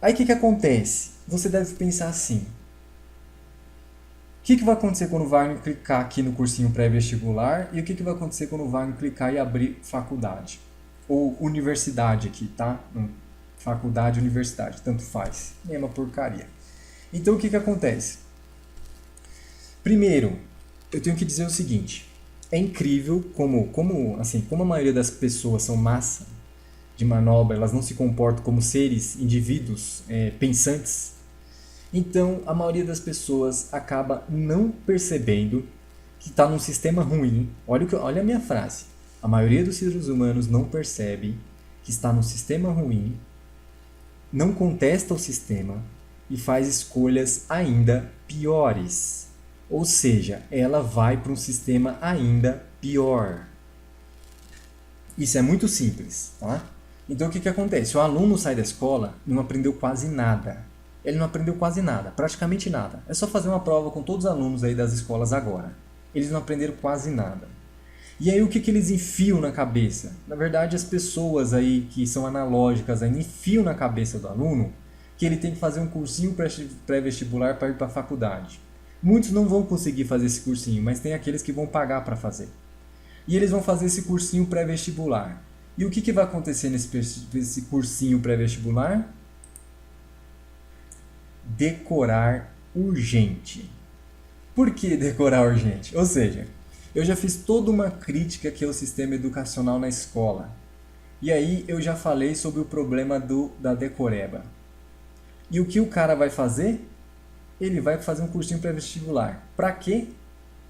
Speaker 1: Aí, o que acontece? Você deve pensar assim. O que vai acontecer quando o Wagner clicar aqui no cursinho pré-vestibular e o que vai acontecer quando o Wagner clicar e abrir faculdade? Ou universidade aqui, tá? Faculdade, universidade, tanto faz. Mesma porcaria. Então o que acontece? Primeiro, eu tenho que dizer o seguinte. é incrível como a maioria das pessoas são massa de manobra, elas não se comportam como seres, indivíduos pensantes. Então, a maioria das pessoas acaba não percebendo que está num sistema ruim. Olha a minha frase. A maioria dos seres humanos não percebe que está num sistema ruim, não contesta o sistema e faz escolhas ainda piores. Ou seja, ela vai para um sistema ainda pior. Isso é muito simples, tá? Então o que acontece? O aluno sai da escola e não aprendeu quase nada. Ele não aprendeu quase nada, praticamente nada. É só fazer uma prova com todos os alunos aí das escolas agora. Eles não aprenderam quase nada. E aí o que eles enfiam na cabeça? Na verdade, as pessoas aí que são analógicas ainda enfiam na cabeça do aluno que ele tem que fazer um cursinho pré-vestibular para ir para a faculdade. Muitos não vão conseguir fazer esse cursinho, mas tem aqueles que vão pagar para fazer. E eles vão fazer esse cursinho pré-vestibular. E o que vai acontecer nesse cursinho pré-vestibular? Decorar urgente. Por que decorar urgente? Ou seja, eu já fiz toda uma crítica que é o sistema educacional na escola. E aí eu já falei sobre o problema da decoreba. E o que o cara vai fazer? Ele vai fazer um cursinho pré-vestibular. Para quê?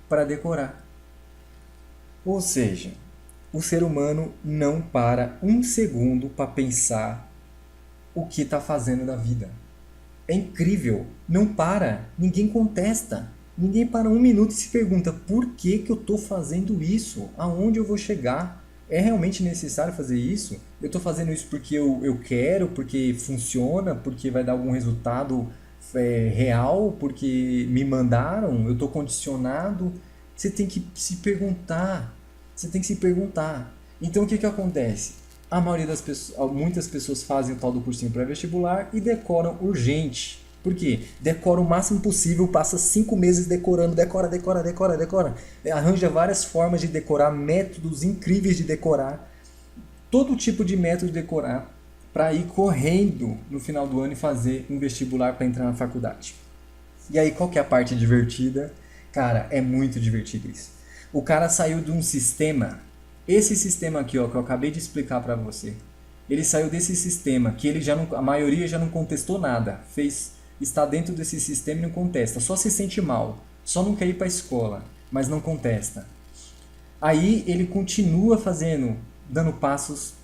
Speaker 1: Para decorar. Ou seja, o ser humano não para um segundo para pensar o que está fazendo da vida. É incrível, não para, ninguém contesta. Ninguém para um minuto e se pergunta por que eu estou fazendo isso? Aonde eu vou chegar? É realmente necessário fazer isso? Eu estou fazendo isso porque eu quero, porque funciona, porque vai dar algum resultado real, porque me mandaram, eu estou condicionado? Você tem que se perguntar. Você tem que se perguntar. Então o que acontece? A maioria das pessoas, muitas pessoas fazem o tal do cursinho pré-vestibular e decoram urgente. Por quê? Decora o máximo possível, passa 5 meses decorando, decora. Arranja várias formas de decorar, métodos incríveis de decorar, todo tipo de método de decorar, para ir correndo no final do ano e fazer um vestibular para entrar na faculdade. E aí, qual que é a parte divertida? Cara, é muito divertido isso. O cara saiu de um sistema, esse sistema aqui, ó, que eu acabei de explicar para você. Ele saiu desse sistema que ele já não, a maioria já não contestou nada, está dentro desse sistema e não contesta, só se sente mal, só não quer ir para a escola, mas não contesta. Aí ele continua dando passos,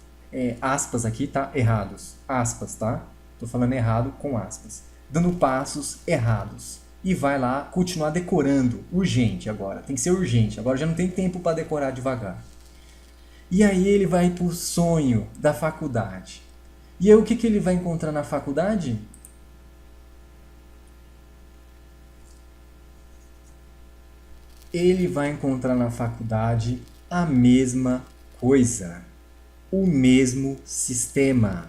Speaker 1: aspas aqui, tá? Errados, aspas, tá? Tô falando errado com aspas. Dando passos errados. E vai lá continuar decorando, urgente agora, tem que ser urgente, agora já não tem tempo para decorar devagar. E aí ele vai pro sonho da faculdade. E aí o que ele vai encontrar na faculdade? Ele vai encontrar na faculdade a mesma coisa, o mesmo sistema,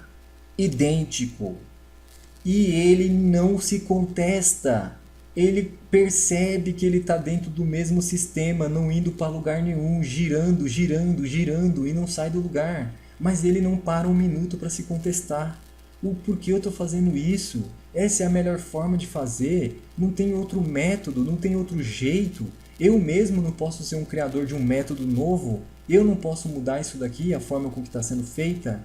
Speaker 1: idêntico. E ele não se contesta. Ele percebe que ele está dentro do mesmo sistema, não indo para lugar nenhum, girando e não sai do lugar. Mas ele não para um minuto para se contestar. O porquê eu estou fazendo isso? Essa é a melhor forma de fazer? Não tem outro método, não tem outro jeito? Eu mesmo não posso ser um criador de um método novo? Eu não posso mudar isso daqui, a forma com que está sendo feita?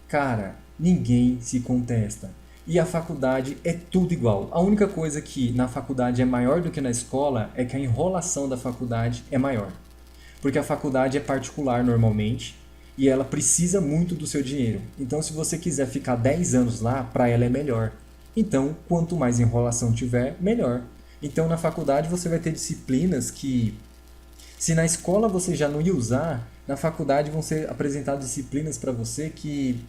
Speaker 1: Cara, ninguém se contesta. E a faculdade é tudo igual. A única coisa que na faculdade é maior do que na escola é que a enrolação da faculdade é maior. Porque a faculdade é particular normalmente e ela precisa muito do seu dinheiro. Então, se você quiser ficar 10 anos lá, para ela é melhor. Então, quanto mais enrolação tiver, melhor. Então, na faculdade você vai ter disciplinas que, se na escola você já não ia usar, na faculdade vão ser apresentadas disciplinas para você que,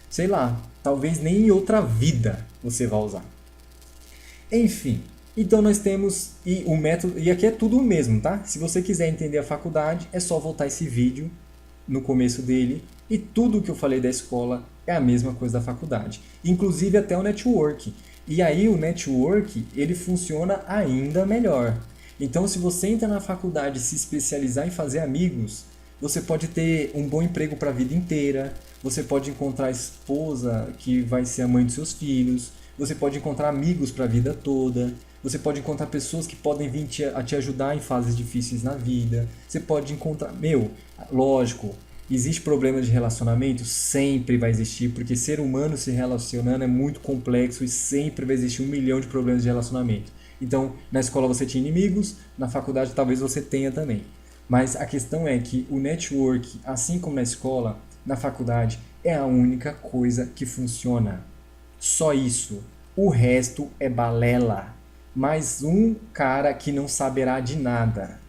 Speaker 1: sei lá, talvez nem em outra vida você vai usar. Enfim, então nós temos o método, e aqui é tudo o mesmo, tá? Se você quiser entender a faculdade, é só voltar esse vídeo no começo dele, e tudo que eu falei da escola é a mesma coisa da faculdade, inclusive até o network. E aí o network, ele funciona ainda melhor. Então, se você entra na faculdade e se especializar em fazer amigos, você pode ter um bom emprego para a vida inteira, você pode encontrar a esposa que vai ser a mãe dos seus filhos, você pode encontrar amigos para a vida toda, Você pode encontrar pessoas que podem vir a te ajudar em fases difíceis na vida. Você pode encontrar... lógico, existe problema de relacionamento? Sempre vai existir, porque ser humano se relacionando é muito complexo e sempre vai existir 1 milhão de problemas de relacionamento. Então, na escola você tinha inimigos, na faculdade talvez você tenha também. Mas a questão é que o network, assim como na escola, na faculdade, é a única coisa que funciona. Só isso. O resto é balela. Mais um cara que não saberá de nada.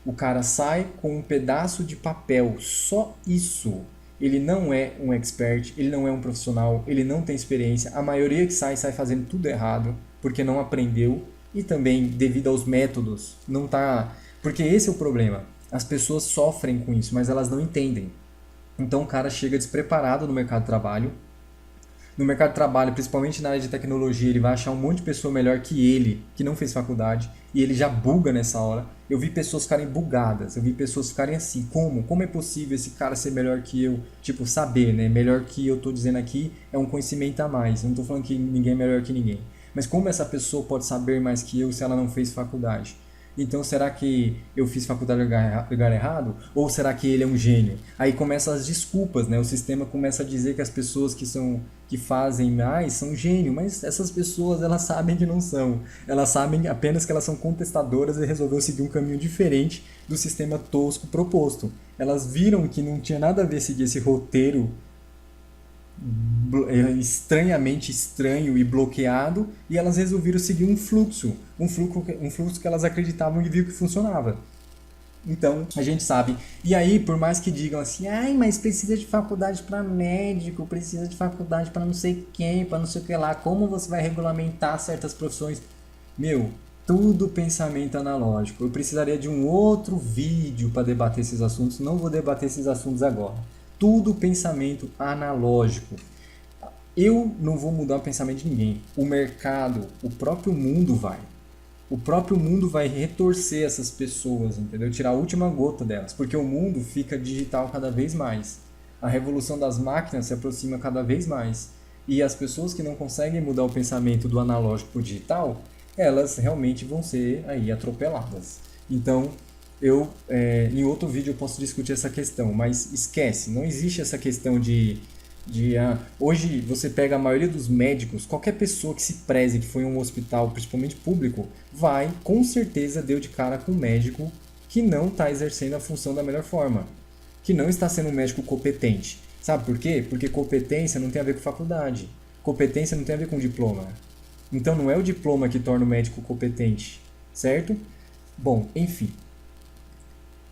Speaker 1: O cara sai com um pedaço de papel, só isso. Ele não é um expert, ele não é um profissional, ele não tem experiência. A maioria que sai fazendo tudo errado, porque não aprendeu e também devido aos métodos. Não tá, porque esse é o problema. As pessoas sofrem com isso, mas elas não entendem. Então o cara chega despreparado no mercado de trabalho. No mercado de trabalho, principalmente na área de tecnologia, ele vai achar um monte de pessoa melhor que ele, que não fez faculdade, e ele já buga nessa hora. Eu vi pessoas ficarem bugadas, eu vi pessoas ficarem assim, como? Como é possível esse cara ser melhor que eu? Tipo, saber, né? Melhor que eu tô dizendo aqui é um conhecimento a mais. Eu não tô falando que ninguém é melhor que ninguém. Mas como essa pessoa pode saber mais que eu se ela não fez faculdade? Então será que eu fiz faculdade no lugar errado? Ou será que ele é um gênio? Aí começam as desculpas, né? O sistema começa a dizer que as pessoas que fazem mais são gênio, mas essas pessoas elas sabem que não são. Elas sabem apenas que elas são contestadoras e resolveram seguir um caminho diferente do sistema tosco proposto. Elas viram que não tinha nada a ver seguir esse roteiro estranhamente estranho e bloqueado, e elas resolveram seguir um fluxo que elas acreditavam e viu que funcionava. Então, a gente sabe. E aí, por mais que digam assim, ai, mas precisa de faculdade para médico, precisa de faculdade para não sei quem, para não sei o que lá, como você vai regulamentar certas profissões? Meu, tudo pensamento analógico. Eu precisaria de um outro vídeo para debater esses assuntos, não vou debater esses assuntos agora. Tudo pensamento analógico. Eu não vou mudar o pensamento de ninguém. O mercado, o próprio mundo vai. O próprio mundo vai retorcer essas pessoas, entendeu? Tirar a última gota delas, porque o mundo fica digital cada vez mais. A revolução das máquinas se aproxima cada vez mais. E as pessoas que não conseguem mudar o pensamento do analógico para o digital, elas realmente vão ser aí atropeladas. Então, em outro vídeo eu posso discutir essa questão, mas esquece, não existe essa questão hoje você pega a maioria dos médicos, qualquer pessoa que se preze, que foi em um hospital, principalmente público, com certeza deu de cara com um médico que não está exercendo a função da melhor forma, que não está sendo um médico competente. Sabe por quê? Porque competência não tem a ver com faculdade, competência não tem a ver com diploma. Então não é o diploma que torna o médico competente, certo? Bom, enfim.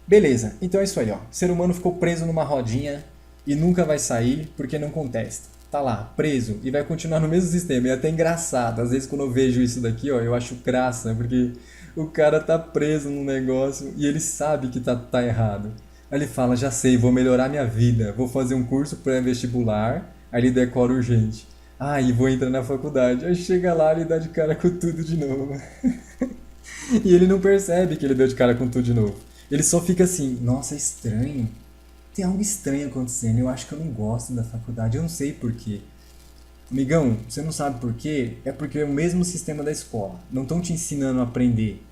Speaker 1: Beleza, então é isso aí, ó. O ser humano ficou preso numa rodinha e nunca vai sair porque não contesta. Tá lá, preso, e vai continuar no mesmo sistema. E é até engraçado, às vezes quando eu vejo isso daqui, ó, eu acho graça, porque o cara tá preso num negócio e ele sabe que tá errado. Aí ele fala, já sei, vou melhorar minha vida, vou fazer um curso pré-vestibular, aí ele decora urgente. Ah, e vou entrar na faculdade. Aí chega lá e dá de cara com tudo de novo. E ele não percebe que ele deu de cara com tudo de novo. Ele só fica assim, nossa, é estranho. Tem algo estranho acontecendo, eu acho que eu não gosto da faculdade, eu não sei porquê. Amigão, você não sabe porquê? É porque é o mesmo sistema da escola. Não estão te ensinando a aprender.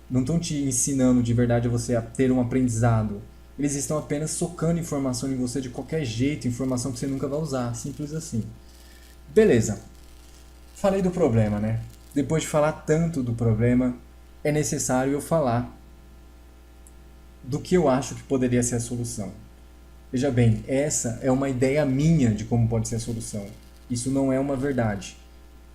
Speaker 1: Não estão te ensinando de verdade a você a ter um aprendizado. Eles estão apenas socando informação em você de qualquer jeito, informação que você nunca vai usar, simples assim. Beleza. Falei do problema, né? Depois de falar tanto do problema, é necessário eu falar do que eu acho que poderia ser a solução. Veja bem, essa é uma ideia minha de como pode ser a solução. Isso não é uma verdade.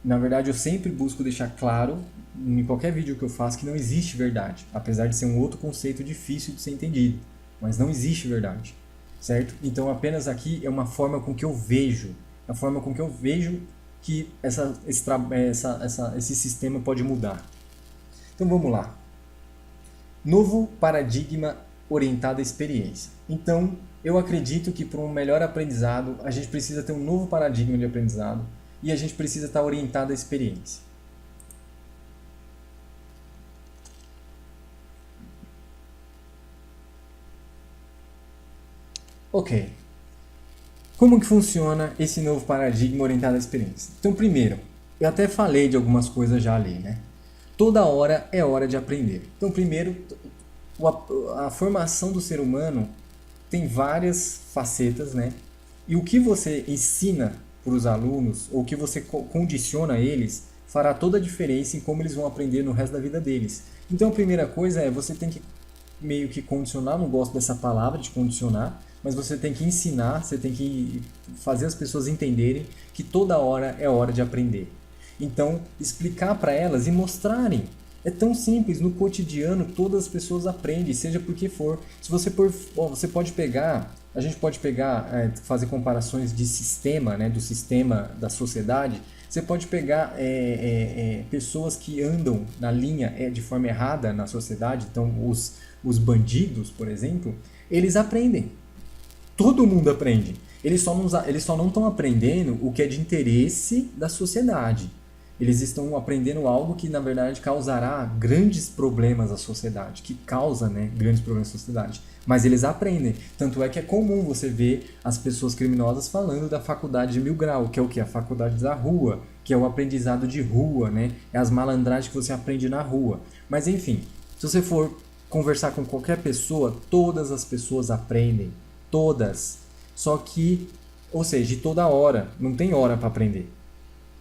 Speaker 1: Na verdade, eu sempre busco deixar claro, em qualquer vídeo que eu faço, que não existe verdade. Apesar de ser um outro conceito difícil de ser entendido. Mas não existe verdade. Certo? Então, apenas aqui é uma forma com que eu vejo. A forma com que eu vejo que esse sistema pode mudar. Então, vamos lá. Novo paradigma orientado à experiência. Então, eu acredito que para um melhor aprendizado, a gente precisa ter um novo paradigma de aprendizado e a gente precisa estar orientado à experiência. Ok. Como que funciona esse novo paradigma orientado à experiência? Então, primeiro, eu até falei de algumas coisas já ali, né? Toda hora é hora de aprender. Então, primeiro, a formação do ser humano tem várias facetas, né? E o que você ensina para os alunos, ou o que você condiciona eles, fará toda a diferença em como eles vão aprender no resto da vida deles. Então, a primeira coisa é, você tem que meio que condicionar, não gosto dessa palavra de condicionar, mas você tem que ensinar, você tem que fazer as pessoas entenderem que toda hora é hora de aprender. Então, explicar para elas e mostrarem. É tão simples, no cotidiano todas as pessoas aprendem, seja por que for. Se você você pode pegar, a gente pode pegar, fazer comparações de sistema, né, do sistema da sociedade. Você pode pegar pessoas que andam na linha de forma errada na sociedade, então os bandidos, por exemplo, eles aprendem. Todo mundo aprende. Eles só não estão aprendendo o que é de interesse da sociedade. Eles estão aprendendo algo que, na verdade, causará grandes problemas à sociedade, que causa, né, grandes problemas à sociedade. Mas eles aprendem. Tanto é que é comum você ver as pessoas criminosas falando da faculdade de 1000 graus, que é o quê? A faculdade da rua, que é o aprendizado de rua, né? É as malandragens que você aprende na rua. Mas, enfim, se você for conversar com qualquer pessoa, todas as pessoas aprendem. Todas. Só que, ou seja, de toda hora. Não tem hora para aprender.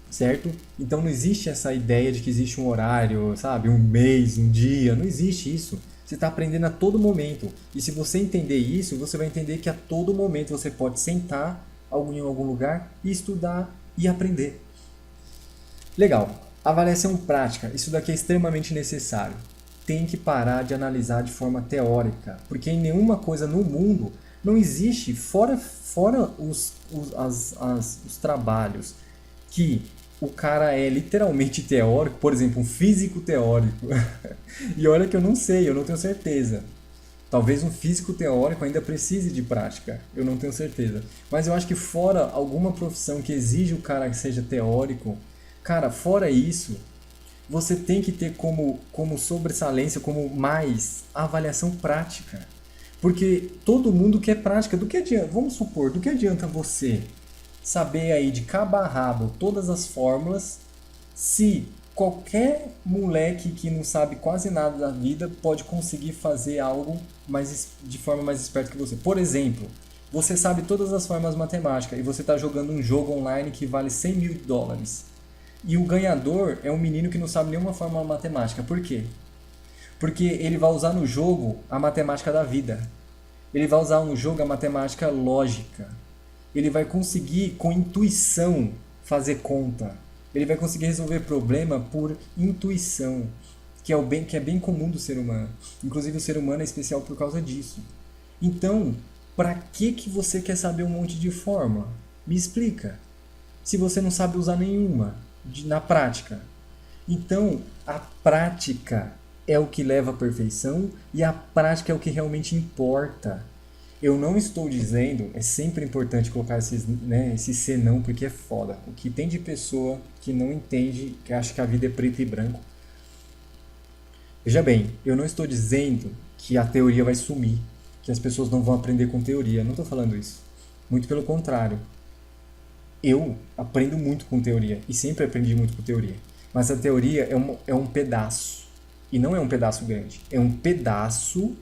Speaker 1: Certo? Então não existe essa ideia de que existe um horário, sabe? Um mês, um dia. Não existe isso. Você está aprendendo a todo momento. E se você entender isso, você vai entender que a todo momento você pode sentar em algum lugar e estudar e aprender. Legal. Avaliação prática. Isso daqui é extremamente necessário. Tem que parar de analisar de forma teórica. Porque em nenhuma coisa no mundo não existe, fora os trabalhos que o cara é literalmente teórico, por exemplo, um físico teórico. E olha que eu não sei, eu não tenho certeza. Talvez um físico teórico ainda precise de prática, eu não tenho certeza. Mas eu acho que fora alguma profissão que exige o cara que seja teórico, cara, fora isso, você tem que ter como sobressalência, como mais avaliação prática. Porque todo mundo quer prática. Do que adianta, vamos supor, do que adianta você saber aí de cabo a rabo todas as fórmulas, se qualquer moleque que não sabe quase nada da vida pode conseguir fazer algo de forma mais esperta que você. Por exemplo, você sabe todas as fórmulas matemáticas e você está jogando um jogo online que vale $100.000. E o ganhador é um menino que não sabe nenhuma fórmula matemática. Por quê? Porque ele vai usar no jogo a matemática da vida. Ele vai usar no jogo a matemática lógica. Ele vai conseguir, com intuição, fazer conta. Ele vai conseguir resolver problema por intuição, que é bem comum do ser humano. Inclusive, o ser humano é especial por causa disso. Então, para que você quer saber um monte de fórmula? Me explica. Se você não sabe usar nenhuma na prática. Então, a prática é o que leva à perfeição e a prática é o que realmente importa. Eu não estou dizendo, é sempre importante colocar esse senão, porque é foda. O que tem de pessoa que não entende, que acha que a vida é preto e branco. Veja bem, eu não estou dizendo que a teoria vai sumir, que as pessoas não vão aprender com teoria. Não estou falando isso. Muito pelo contrário. Eu aprendo muito com teoria e sempre aprendi muito com teoria. Mas a teoria é um pedaço. E não é um pedaço grande. É um pedaço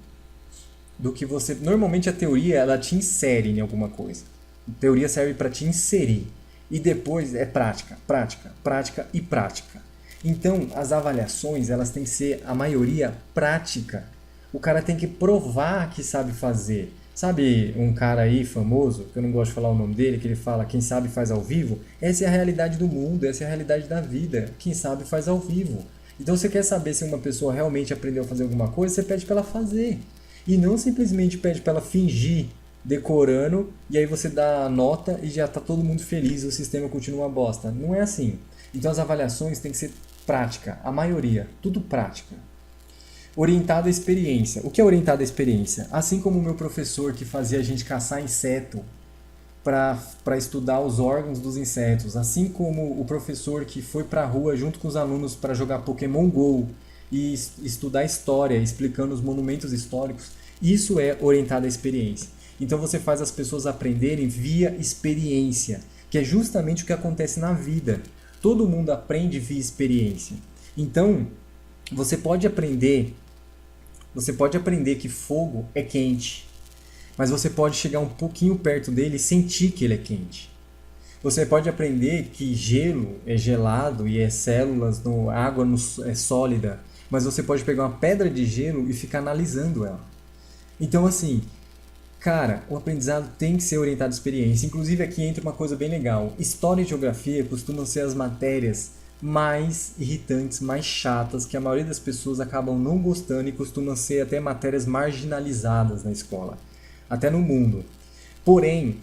Speaker 1: do que você... Normalmente a teoria, ela te insere em alguma coisa. A teoria serve para te inserir. E depois é prática, prática, prática e prática. Então, as avaliações, elas têm que ser, a maioria, prática. O cara tem que provar que sabe fazer. Sabe um cara aí famoso, que eu não gosto de falar o nome dele, que ele fala, quem sabe faz ao vivo? Essa é a realidade do mundo, essa é a realidade da vida. Quem sabe faz ao vivo. Então, você quer saber se uma pessoa realmente aprendeu a fazer alguma coisa, você pede para ela fazer. E não simplesmente pede para ela fingir decorando e aí você dá a nota e já está todo mundo feliz e o sistema continua uma bosta. Não é assim. Então as avaliações têm que ser prática, a maioria, tudo prática. Orientado à experiência. O que é orientado à experiência? Assim como o meu professor que fazia a gente caçar inseto para estudar os órgãos dos insetos, assim como o professor que foi para a rua junto com os alunos para jogar Pokémon GO e estudar história, explicando os monumentos históricos, isso é orientado à experiência. Então você faz as pessoas aprenderem via experiência, que é justamente o que acontece na vida. Todo mundo aprende via experiência. Então, Você pode aprender, você pode aprender que fogo é quente, mas você pode chegar um pouquinho perto dele e sentir que ele é quente. Você pode aprender que gelo é gelado e é células, no, água no, é sólida, mas você pode pegar uma pedra de gelo e ficar analisando ela. Então, assim, cara, o aprendizado tem que ser orientado à experiência. Inclusive, aqui entra uma coisa bem legal. História e geografia costumam ser as matérias mais irritantes, mais chatas, que a maioria das pessoas acabam não gostando e costumam ser até matérias marginalizadas na escola, até no mundo. Porém,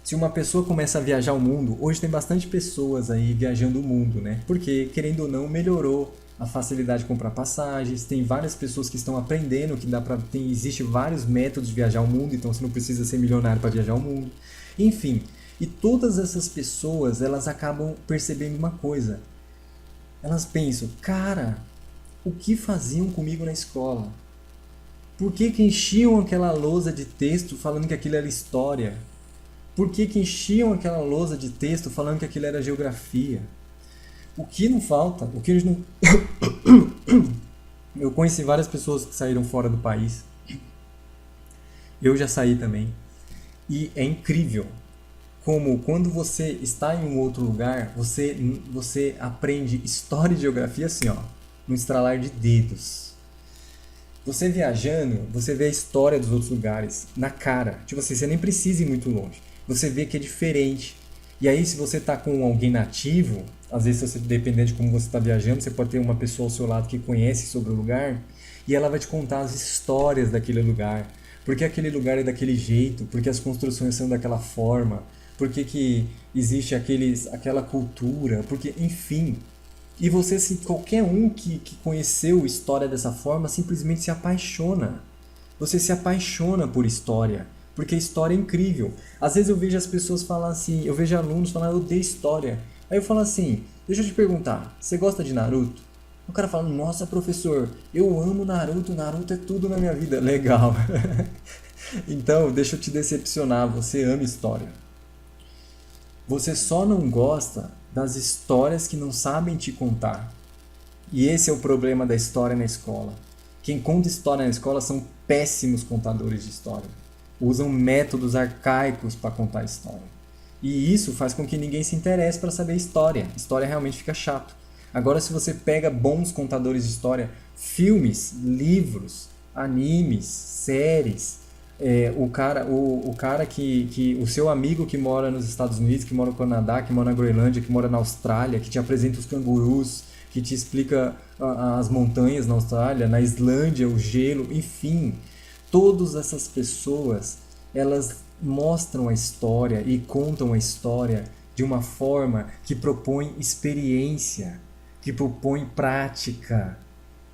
Speaker 1: se uma pessoa começa a viajar o mundo, hoje tem bastante pessoas aí viajando o mundo, né? Porque, querendo ou não, melhorou a facilidade de comprar passagens, tem várias pessoas que estão aprendendo que dá para existe vários métodos de viajar o mundo, então você não precisa ser milionário para viajar o mundo. Enfim, e todas essas pessoas, elas acabam percebendo uma coisa. Elas pensam, cara, o que faziam comigo na escola? Por que que enchiam aquela lousa de texto falando que aquilo era história? Por que que enchiam aquela lousa de texto falando que aquilo era geografia? O que não falta, o que eles não... Eu conheci várias pessoas que saíram fora do país. Eu já saí também. E é incrível como quando você está em um outro lugar, você aprende história e geografia assim, ó, no estralar de dedos. Você viajando, você vê a história dos outros lugares na cara. Tipo assim, você nem precisa ir muito longe. Você vê que é diferente. E aí, se você tá com alguém nativo, às vezes, você, dependendo de como você está viajando, você pode ter uma pessoa ao seu lado que conhece sobre o lugar e ela vai te contar as histórias daquele lugar. Por que aquele lugar é daquele jeito? Por que as construções são daquela forma? Por que que existe aquela cultura? Porque, enfim. E você, se qualquer um que conheceu história dessa forma, simplesmente se apaixona. Você se apaixona por história, porque a história é incrível. Às vezes eu vejo as pessoas falar assim, eu vejo alunos falando, eu odeio história. Aí eu falo assim, deixa eu te perguntar, você gosta de Naruto? O cara fala, nossa professor, eu amo Naruto, Naruto é tudo na minha vida. Legal. Então, deixa eu te decepcionar, você ama história. Você só não gosta das histórias que não sabem te contar. E esse é o problema da história na escola. Quem conta história na escola são péssimos contadores de história. Usam métodos arcaicos para contar história. E isso faz com que ninguém se interesse para saber história. História realmente fica chato. Agora, se você pega bons contadores de história, filmes, livros, animes, séries, o seu amigo que mora nos Estados Unidos, que mora no Canadá, que mora na Groenlândia, que mora na Austrália, que te apresenta os cangurus, que te explica as montanhas na Austrália, na Islândia, o gelo, enfim, todas essas pessoas, elas mostram a história e contam a história de uma forma que propõe experiência, que propõe prática,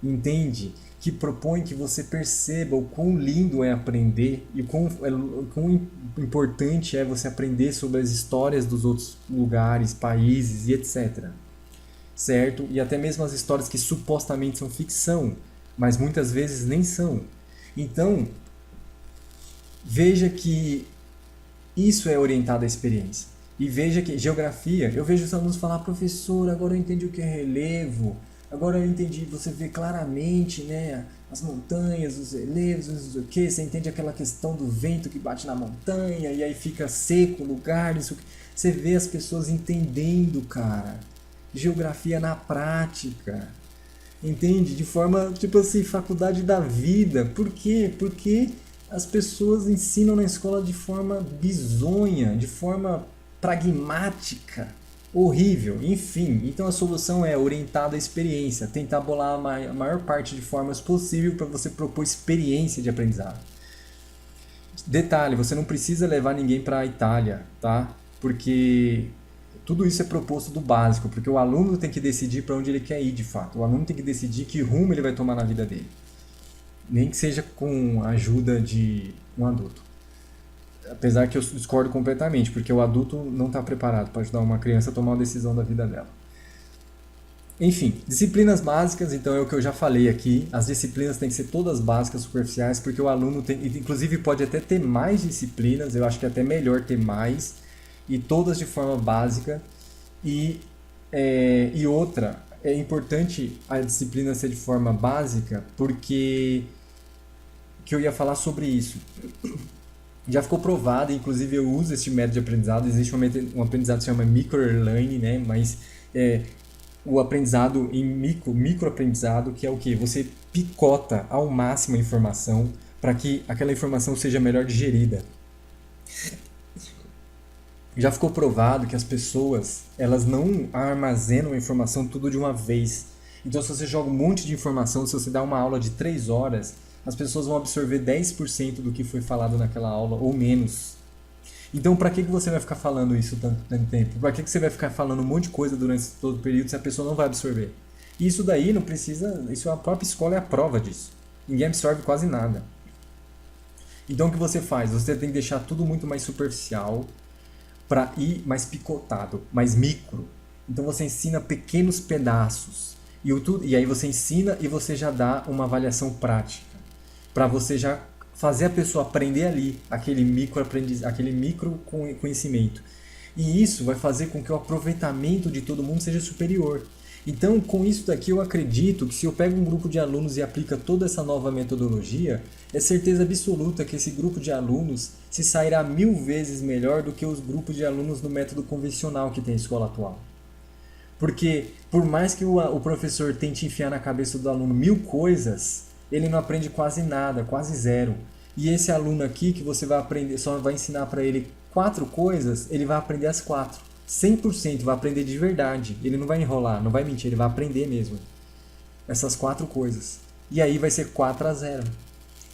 Speaker 1: entende? Que propõe que você perceba o quão lindo é aprender e o quão importante é você aprender sobre as histórias dos outros lugares, países e etc. Certo? E até mesmo as histórias que supostamente são ficção, mas muitas vezes nem são. Então, veja que isso é orientado à experiência. E veja que geografia, eu vejo os alunos falar, professor, agora eu entendi o que é relevo, agora eu entendi, você vê claramente, né, as montanhas, os relevos, não sei o que, você entende aquela questão do vento que bate na montanha e aí fica seco o lugar, isso, você vê as pessoas entendendo, cara, geografia na prática, entende? De forma, tipo assim, faculdade da vida. Por quê? Porque as pessoas ensinam na escola de forma bizonha, de forma pragmática, horrível, enfim. Então a solução é orientada à experiência, tentar bolar a maior parte de formas possível para você propor experiência de aprendizado. Detalhe, você não precisa levar ninguém para a Itália, tá? Porque tudo isso é proposto do básico, porque o aluno tem que decidir para onde ele quer ir de fato. O aluno tem que decidir que rumo ele vai tomar na vida dele. Nem que seja com a ajuda de um adulto. Apesar que eu discordo completamente, porque o adulto não está preparado para ajudar uma criança a tomar uma decisão da vida dela. Enfim, disciplinas básicas, então é o que eu já falei aqui. As disciplinas têm que ser todas básicas, superficiais, porque o aluno tem, inclusive pode até ter mais disciplinas, eu acho que é até melhor ter mais, e todas de forma básica. E outra, é importante a disciplina ser de forma básica, porque que eu ia falar sobre isso. Já ficou provado, inclusive eu uso esse método de aprendizado. Existe um aprendizado que se chama microlearning, né? Mas é, o aprendizado em microaprendizado, que é o que? Você picota ao máximo a informação para que aquela informação seja melhor digerida. Já ficou provado que as pessoas, elas não armazenam a informação tudo de uma vez. Então, se você joga um monte de informação, se você dá uma aula de 3 horas, as pessoas vão absorver 10% do que foi falado naquela aula, ou menos. Então, para que você vai ficar falando isso tanto tempo? Para que você vai ficar falando um monte de coisa durante todo o período se a pessoa não vai absorver? E isso daí não precisa, isso a própria escola é a prova disso. Ninguém absorve quase nada. Então, o que você faz? Você tem que deixar tudo muito mais superficial, para ir mais picotado, mais micro. Então você ensina pequenos pedaços. E aí você ensina e você já dá uma avaliação prática. Para você já fazer a pessoa aprender ali, aquele micro conhecimento. E isso vai fazer com que o aproveitamento de todo mundo seja superior. Então, com isso daqui, eu acredito que se eu pego um grupo de alunos e aplica toda essa nova metodologia, é certeza absoluta que esse grupo de alunos se sairá 1000 vezes melhor do que os grupos de alunos no método convencional que tem a escola atual. Porque, por mais que o professor tente enfiar na cabeça do aluno 1000 coisas, ele não aprende quase nada, quase zero. E esse aluno aqui que você vai aprender, só vai ensinar para ele 4 coisas, ele vai aprender as 4. 100% vai aprender de verdade. Ele não vai enrolar, não vai mentir, ele vai aprender mesmo. Essas 4 coisas. E aí vai ser 4-0.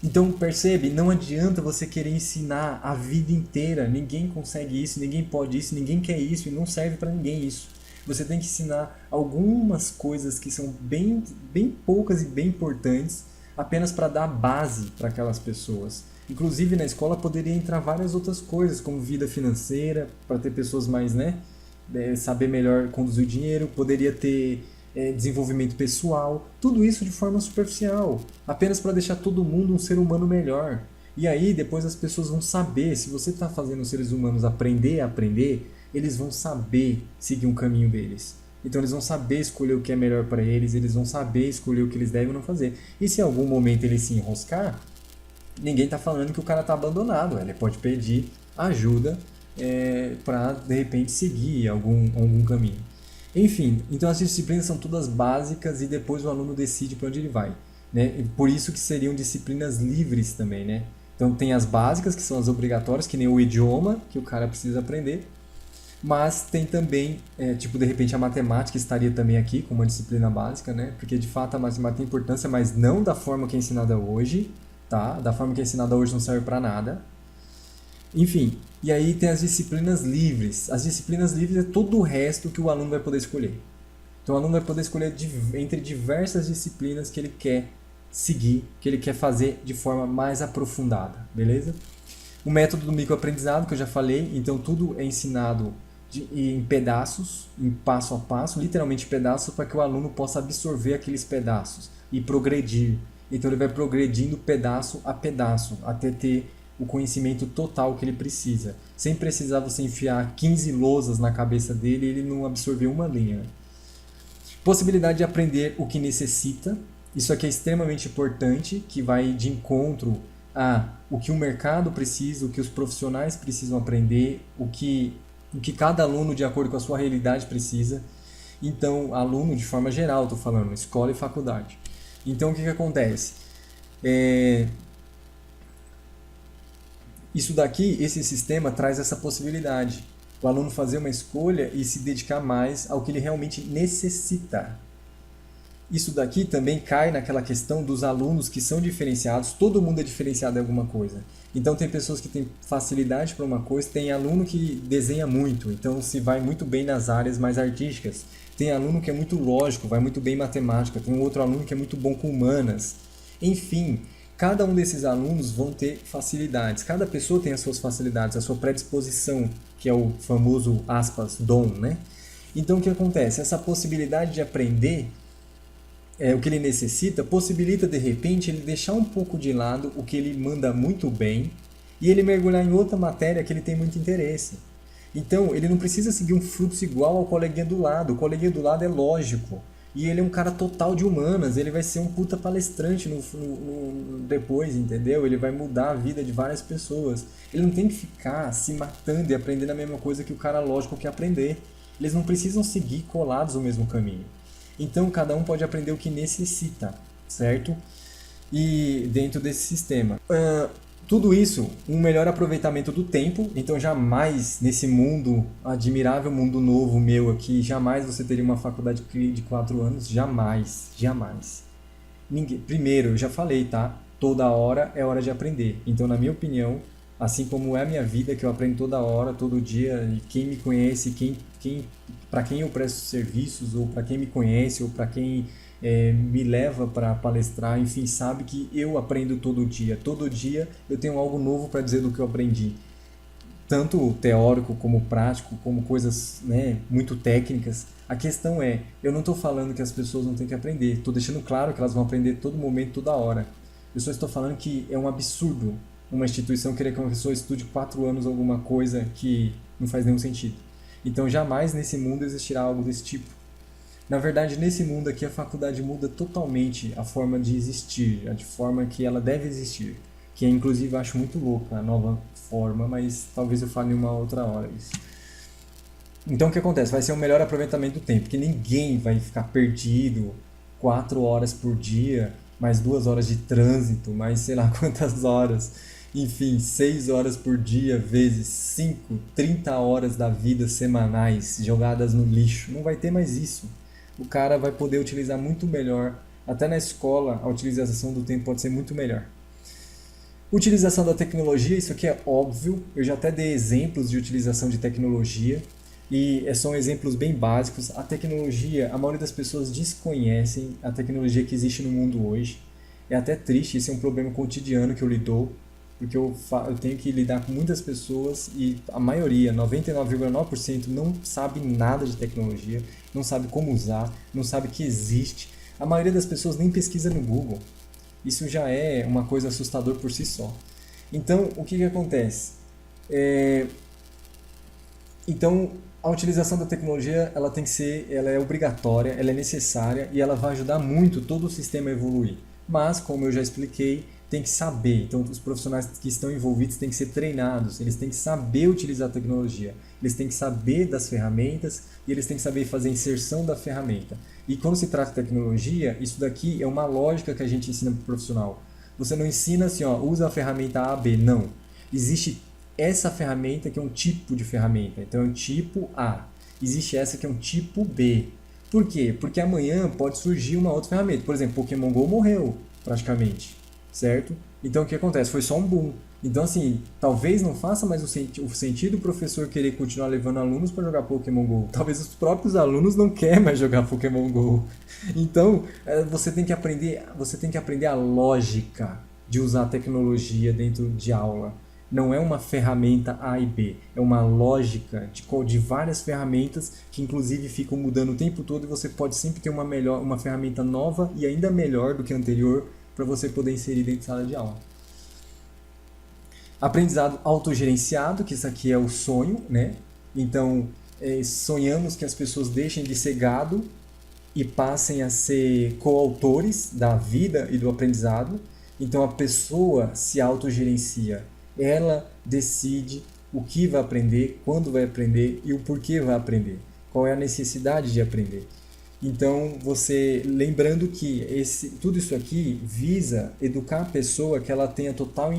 Speaker 1: Então percebe, não adianta você querer ensinar a vida inteira. Ninguém consegue isso, ninguém pode isso, ninguém quer isso e não serve para ninguém isso. Você tem que ensinar algumas coisas que são bem poucas e bem importantes, apenas para dar base para aquelas pessoas. Inclusive na escola poderia entrar várias outras coisas, como vida financeira, para ter pessoas mais, saber melhor conduzir o dinheiro, poderia ter desenvolvimento pessoal, tudo isso de forma superficial, apenas para deixar todo mundo um ser humano melhor. E aí depois as pessoas vão saber, se você está fazendo os seres humanos aprender a aprender, eles vão saber seguir um caminho deles. Então eles vão saber escolher o que é melhor para eles, eles vão saber escolher o que eles devem ou não fazer. E se em algum momento ele se enroscar, ninguém está falando que o cara está abandonado. Ele pode pedir ajuda para, de repente, seguir algum caminho. Enfim, então as disciplinas são todas básicas e depois o aluno decide para onde ele vai. Né? E por isso que seriam disciplinas livres também. Né? Então tem as básicas, que são as obrigatórias, que nem o idioma, que o cara precisa aprender. Mas tem também, de repente a matemática estaria também aqui como uma disciplina básica, né? Porque de fato a matemática tem importância, mas não da forma que é ensinada hoje. Tá? Da forma que é ensinada hoje não serve para nada. Enfim, e aí tem as disciplinas livres. As disciplinas livres é todo o resto que o aluno vai poder escolher. Então o aluno vai poder escolher entre diversas disciplinas que ele quer seguir, que ele quer fazer de forma mais aprofundada, beleza? O método do microaprendizado que eu já falei, então tudo é ensinado em pedaços, em passo a passo, literalmente pedaços, para que o aluno possa absorver aqueles pedaços e progredir. Então ele vai progredindo pedaço a pedaço, até ter o conhecimento total que ele precisa. Sem precisar você enfiar 15 lousas na cabeça dele e ele não absorver uma linha. Possibilidade de aprender o que necessita. Isso aqui é extremamente importante, que vai de encontro a o que o mercado precisa, o que os profissionais precisam aprender, o que cada aluno, de acordo com a sua realidade, precisa. Então, aluno de forma geral, estou falando, escola e faculdade. Então, o que acontece? Isso daqui, esse sistema traz essa possibilidade. O aluno fazer uma escolha e se dedicar mais ao que ele realmente necessita. Isso daqui também cai naquela questão dos alunos que são diferenciados. Todo mundo é diferenciado em alguma coisa. Então, tem pessoas que têm facilidade para uma coisa, tem aluno que desenha muito, então se vai muito bem nas áreas mais artísticas. Tem aluno que é muito lógico, vai muito bem em matemática. Tem um outro aluno que é muito bom com humanas. Enfim, cada um desses alunos vão ter facilidades. Cada pessoa tem as suas facilidades, a sua predisposição, que é o famoso, aspas, dom, né? Então, o que acontece? Essa possibilidade de aprender o que ele necessita possibilita, de repente, ele deixar um pouco de lado o que ele manda muito bem e ele mergulhar em outra matéria que ele tem muito interesse. Então, ele não precisa seguir um fluxo igual ao coleguinha do lado. O coleguinha do lado é lógico. E ele é um cara total de humanas, ele vai ser um puta palestrante depois, entendeu? Ele vai mudar a vida de várias pessoas. Ele não tem que ficar se matando e aprendendo a mesma coisa que o cara lógico quer aprender. Eles não precisam seguir colados no mesmo caminho. Então cada um pode aprender o que necessita, certo? E dentro desse sistema. Tudo isso, um melhor aproveitamento do tempo, então jamais nesse mundo, admirável mundo novo meu aqui, jamais você teria uma faculdade de 4 anos, jamais, jamais. Primeiro, eu já falei, tá? Toda hora é hora de aprender. Então, na minha opinião, assim como é a minha vida, que eu aprendo toda hora, todo dia, e quem me conhece, para quem eu presto serviços, ou para quem me conhece, ou para quem me leva para palestrar, enfim, sabe que eu aprendo todo dia. Todo dia eu tenho algo novo para dizer do que eu aprendi. Tanto teórico como prático, como coisas, né, muito técnicas. A questão é, eu não estou falando que as pessoas não têm que aprender. Estou deixando claro que elas vão aprender todo momento, toda hora. Eu só estou falando que é um absurdo uma instituição querer que uma pessoa estude 4 anos alguma coisa que não faz nenhum sentido. Então jamais nesse mundo existirá algo desse tipo. Na verdade, nesse mundo aqui, a faculdade muda totalmente a forma de existir, a forma que ela deve existir. Que inclusive eu acho muito louca a nova forma, mas talvez eu fale em uma outra hora isso. Então o que acontece? Vai ser um melhor aproveitamento do tempo, porque ninguém vai ficar perdido 4 horas por dia, mais 2 horas de trânsito, mais sei lá quantas horas. Enfim, 6 horas por dia, vezes 5, 30 horas da vida semanais jogadas no lixo. Não vai ter mais isso. O cara vai poder utilizar muito melhor. Até na escola, a utilização do tempo pode ser muito melhor. Utilização da tecnologia, isso aqui é óbvio. Eu já até dei exemplos de utilização de tecnologia. E são exemplos bem básicos. A tecnologia, a maioria das pessoas desconhecem a tecnologia que existe no mundo hoje. É até triste, esse é um problema cotidiano que eu lido, porque eu tenho que lidar com muitas pessoas e a maioria, 99,9%, não sabe nada de tecnologia, não sabe como usar, não sabe que existe. A maioria das pessoas nem pesquisa no Google. Isso já é uma coisa assustadora por si só. Então, o que acontece? Então, a utilização da tecnologia ela é obrigatória, ela é necessária e ela vai ajudar muito todo o sistema a evoluir. Mas, como eu já expliquei, tem que saber. Então, os profissionais que estão envolvidos têm que ser treinados, eles têm que saber utilizar a tecnologia, eles têm que saber das ferramentas e eles têm que saber fazer a inserção da ferramenta. E quando se trata de tecnologia, isso daqui é uma lógica que a gente ensina para o profissional. Você não ensina assim, ó, usa a ferramenta A, B, não. Existe essa ferramenta que é um tipo de ferramenta, então é um tipo A. Existe essa que é um tipo B. Por quê? Porque amanhã pode surgir uma outra ferramenta. Por exemplo, Pokémon GO morreu praticamente. Certo? Então o que acontece? Foi só um boom. Então assim, talvez não faça mais o sentido o professor querer continuar levando alunos para jogar Pokémon GO. Talvez os próprios alunos não querem mais jogar Pokémon GO. Então você tem que aprender a lógica de usar a tecnologia dentro de aula. Não é uma ferramenta A e B, é uma lógica de várias ferramentas que inclusive ficam mudando o tempo todo e você pode sempre ter uma ferramenta nova e ainda melhor do que a anterior para você poder inserir dentro de sala de aula. Aprendizado autogerenciado, que isso aqui é o sonho, né? Então, sonhamos que as pessoas deixem de ser gado e passem a ser coautores da vida e do aprendizado. Então, a pessoa se autogerencia. Ela decide o que vai aprender, quando vai aprender e o porquê vai aprender. Qual é a necessidade de aprender. Então, lembrando que tudo isso aqui visa educar a pessoa que ela tenha total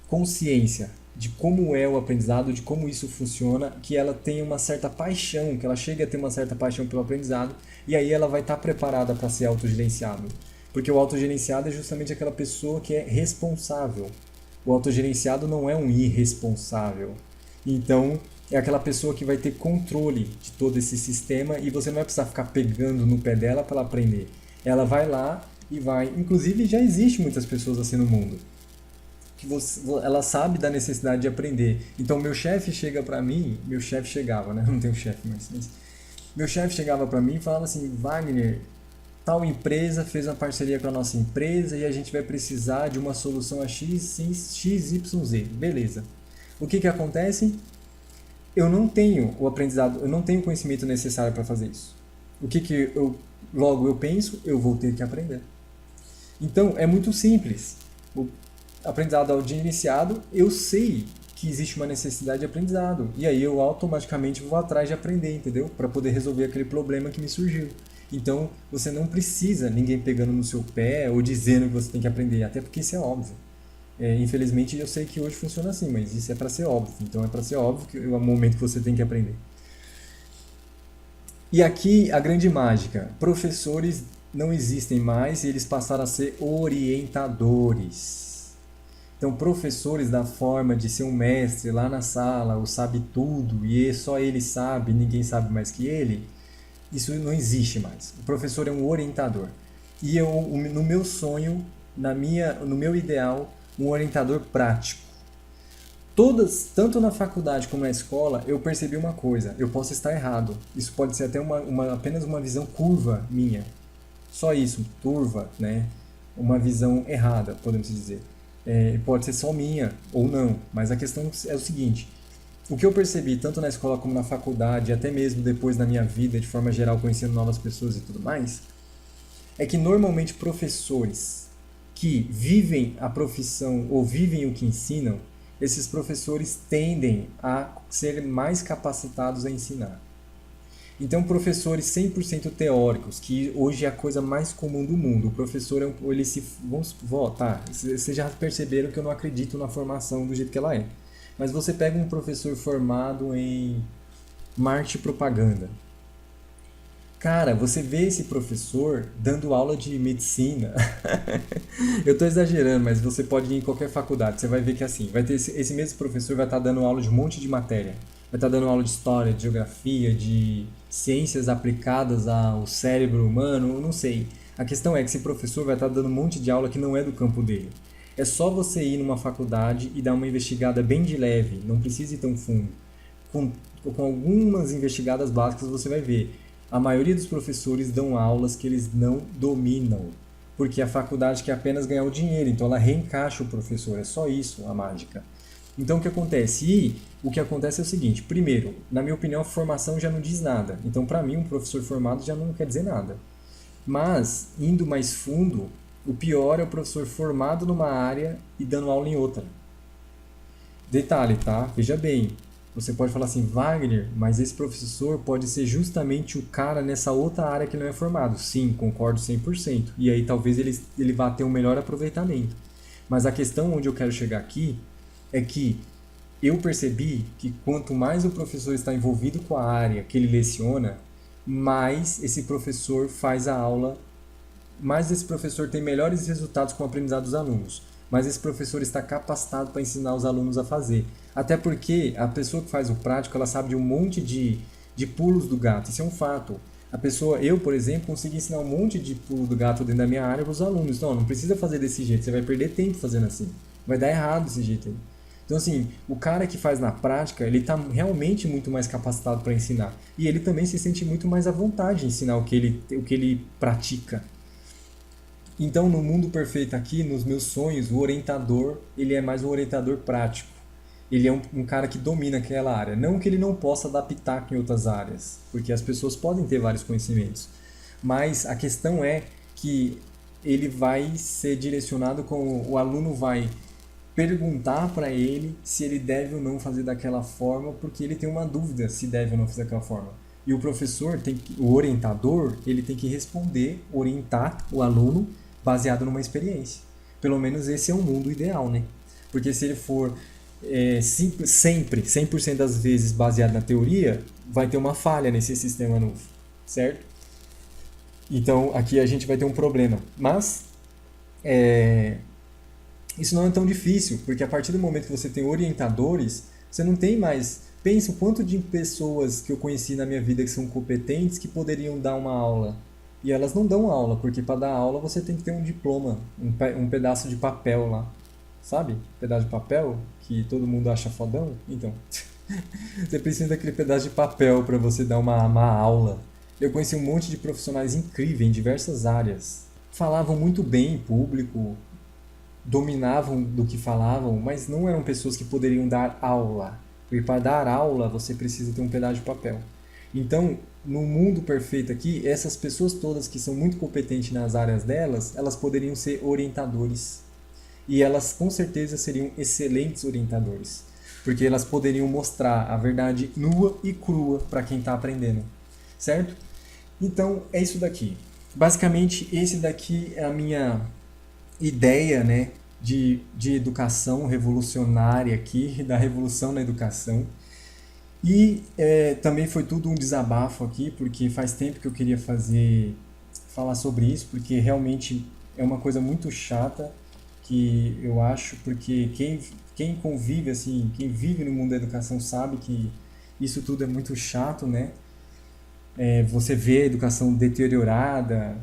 Speaker 1: consciência de como é o aprendizado, de como isso funciona, que ela tenha uma certa paixão, que ela chegue a ter uma certa paixão pelo aprendizado, e aí ela vai estar preparada para ser autogerenciado. Porque o autogerenciado é justamente aquela pessoa que é responsável. O autogerenciado não é um irresponsável. Então, é aquela pessoa que vai ter controle de todo esse sistema e você não vai precisar ficar pegando no pé dela para ela aprender. Ela vai lá e vai... Inclusive, já existe muitas pessoas assim no mundo. Ela sabe da necessidade de aprender. Então, meu chefe chega para mim... Meu chefe chegava, né? Não tenho chefe, mas... Meu chefe chegava para mim e falava assim, Wagner, tal empresa fez uma parceria com a nossa empresa e a gente vai precisar de uma solução a XYZ. Beleza. O que acontece? eu não tenho o aprendizado, eu não tenho o conhecimento necessário para fazer isso. O que que eu logo eu penso, eu vou ter que aprender. Então, é muito simples. O aprendizado ao dia iniciado, eu sei que existe uma necessidade de aprendizado. E aí eu automaticamente vou atrás de aprender, entendeu? Para poder resolver aquele problema que me surgiu. Então, você não precisa ninguém pegando no seu pé ou dizendo que você tem que aprender, até porque isso é óbvio. Infelizmente, eu sei que hoje funciona assim, mas isso é para ser óbvio. Então, é para ser óbvio que é o momento que você tem que aprender. E aqui a grande mágica: professores não existem mais e eles passaram a ser orientadores. Então, professores da forma de ser um mestre lá na sala, o sabe tudo e só ele sabe, ninguém sabe mais que ele, isso não existe mais. O professor é um orientador. E eu, no meu sonho, no meu ideal, um orientador prático. Todas, tanto na faculdade como na escola, eu percebi uma coisa: eu posso estar errado. Isso pode ser até apenas uma visão curva minha. Só isso, turva, né? Uma visão errada, podemos dizer. Pode ser só minha ou não, mas a questão é o seguinte: o que eu percebi tanto na escola como na faculdade, até mesmo depois na minha vida, de forma geral, conhecendo novas pessoas e tudo mais, é que normalmente professores que vivem a profissão ou vivem o que ensinam, esses professores tendem a ser mais capacitados a ensinar. Então, professores 100% teóricos, que hoje é a coisa mais comum do mundo. O professor, ele se... Vamos voltar. Vocês já perceberam que eu não acredito na formação do jeito que ela é. Mas você pega um professor formado em marketing e propaganda. Cara, você vê esse professor dando aula de medicina. Eu estou exagerando, mas você pode ir em qualquer faculdade. Você vai ver que assim, vai ter esse mesmo professor vai estar dando aula de um monte de matéria. Vai estar dando aula de história, de geografia, de ciências aplicadas ao cérebro humano, eu não sei. A questão é que esse professor vai estar dando um monte de aula que não é do campo dele. É só você ir numa faculdade e dar uma investigada bem de leve, não precisa ir tão fundo. Com algumas investigadas básicas você vai ver. A maioria dos professores dão aulas que eles não dominam, porque a faculdade quer apenas ganhar o dinheiro, então ela reencaixa o professor, é só isso a mágica. Então o que acontece? E o que acontece é o seguinte: primeiro, na minha opinião, a formação já não diz nada. Então, para mim, um professor formado já não quer dizer nada. Mas, indo mais fundo, o pior é o professor formado numa área e dando aula em outra. Detalhe, tá? Veja bem, você pode falar assim: Wagner, mas esse professor pode ser justamente o cara nessa outra área que não é formado. Sim, concordo 100%. E aí talvez ele vá ter um melhor aproveitamento. Mas a questão onde eu quero chegar aqui é que eu percebi que quanto mais o professor está envolvido com a área que ele leciona, mais esse professor faz a aula, mais esse professor tem melhores resultados com o aprendizado dos alunos, mais esse professor está capacitado para ensinar os alunos a fazer. Até porque a pessoa que faz o prático, ela sabe de um monte de pulos do gato, isso é um fato. A pessoa, eu, por exemplo, consigo ensinar um monte de pulo do gato dentro da minha área para os alunos. Então, não precisa fazer desse jeito, você vai perder tempo fazendo assim. Vai dar errado desse jeito aí. Então, assim, o cara que faz na prática, ele está realmente muito mais capacitado para ensinar. E ele também se sente muito mais à vontade de ensinar o que ele pratica. Então, no mundo perfeito aqui, nos meus sonhos, o orientador, ele é mais um orientador prático. Ele é um cara que domina aquela área. Não que ele não possa dar pitaco em outras áreas, porque as pessoas podem ter vários conhecimentos. Mas a questão é que ele vai ser direcionado com o aluno vai perguntar para ele se ele deve ou não fazer daquela forma, porque ele tem uma dúvida se deve ou não fazer daquela forma. E o professor, o orientador, ele tem que responder, orientar o aluno baseado numa experiência. Pelo menos esse é o mundo ideal, né? Porque se ele for sempre, 100% das vezes baseado na teoria, vai ter uma falha nesse sistema novo, certo? Então aqui a gente vai ter um problema. Mas isso não é tão difícil, porque a partir do momento que você tem orientadores, você não tem mais. Pensa o quanto de pessoas que eu conheci na minha vida que são competentes que poderiam dar uma aula. E elas não dão aula, porque para dar aula você tem que ter um diploma, um pedaço de papel lá. Sabe? Pedaço de papel que todo mundo acha fodão? Então, você precisa daquele pedaço de papel para você dar uma aula. Eu conheci um monte de profissionais incríveis em diversas áreas. Falavam muito bem em público, dominavam do que falavam, mas não eram pessoas que poderiam dar aula. E para dar aula, você precisa ter um pedaço de papel. Então, no mundo perfeito aqui, essas pessoas todas que são muito competentes nas áreas delas, elas poderiam ser orientadores. E elas com certeza seriam excelentes orientadores, porque elas poderiam mostrar a verdade nua e crua para quem está aprendendo, certo? Então, é isso daqui. Basicamente, esse daqui é a minha ideia, né, de educação revolucionária aqui, da revolução na educação. E também foi tudo um desabafo aqui, porque faz tempo que eu queria falar sobre isso, porque realmente é uma coisa muito chata que eu acho, porque quem convive, assim, quem vive no mundo da educação sabe que isso tudo é muito chato, né? Você vê a educação deteriorada,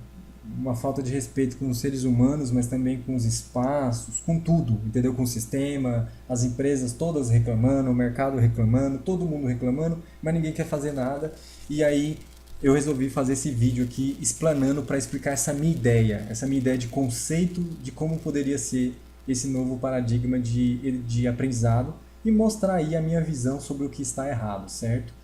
Speaker 1: uma falta de respeito com os seres humanos, mas também com os espaços, com tudo, entendeu? Com o sistema, as empresas todas reclamando, o mercado reclamando, todo mundo reclamando, mas ninguém quer fazer nada. E aí eu resolvi fazer esse vídeo aqui explanando para explicar essa minha ideia de conceito de como poderia ser esse novo paradigma de aprendizado e mostrar aí a minha visão sobre o que está errado, certo?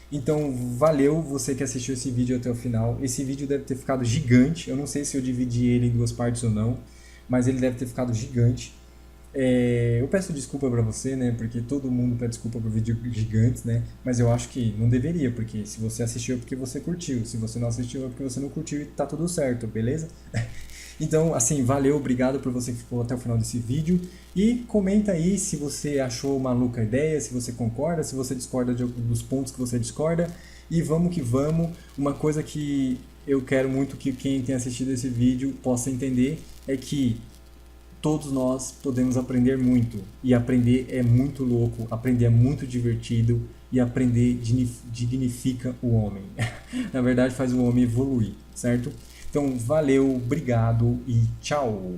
Speaker 1: Então, valeu você que assistiu esse vídeo até o final. Esse vídeo deve ter ficado gigante. Eu não sei se eu dividi ele em duas partes ou não, mas ele deve ter ficado gigante. Eu peço desculpa pra você, né? Porque todo mundo pede desculpa por vídeos gigantes, né? Mas eu acho que não deveria, porque se você assistiu é porque você curtiu. Se você não assistiu é porque você não curtiu e tá tudo certo, beleza? Então, assim, valeu, obrigado por você que ficou até o final desse vídeo. E comenta aí se você achou maluca a ideia, se você concorda, se você discorda dos pontos que você discorda. E vamos que vamos. Uma coisa que eu quero muito que quem tem assistido esse vídeo possa entender é que todos nós podemos aprender muito. E aprender é muito louco, aprender é muito divertido e aprender dignifica o homem. Na verdade, faz o homem evoluir, certo? Então, valeu, obrigado e tchau!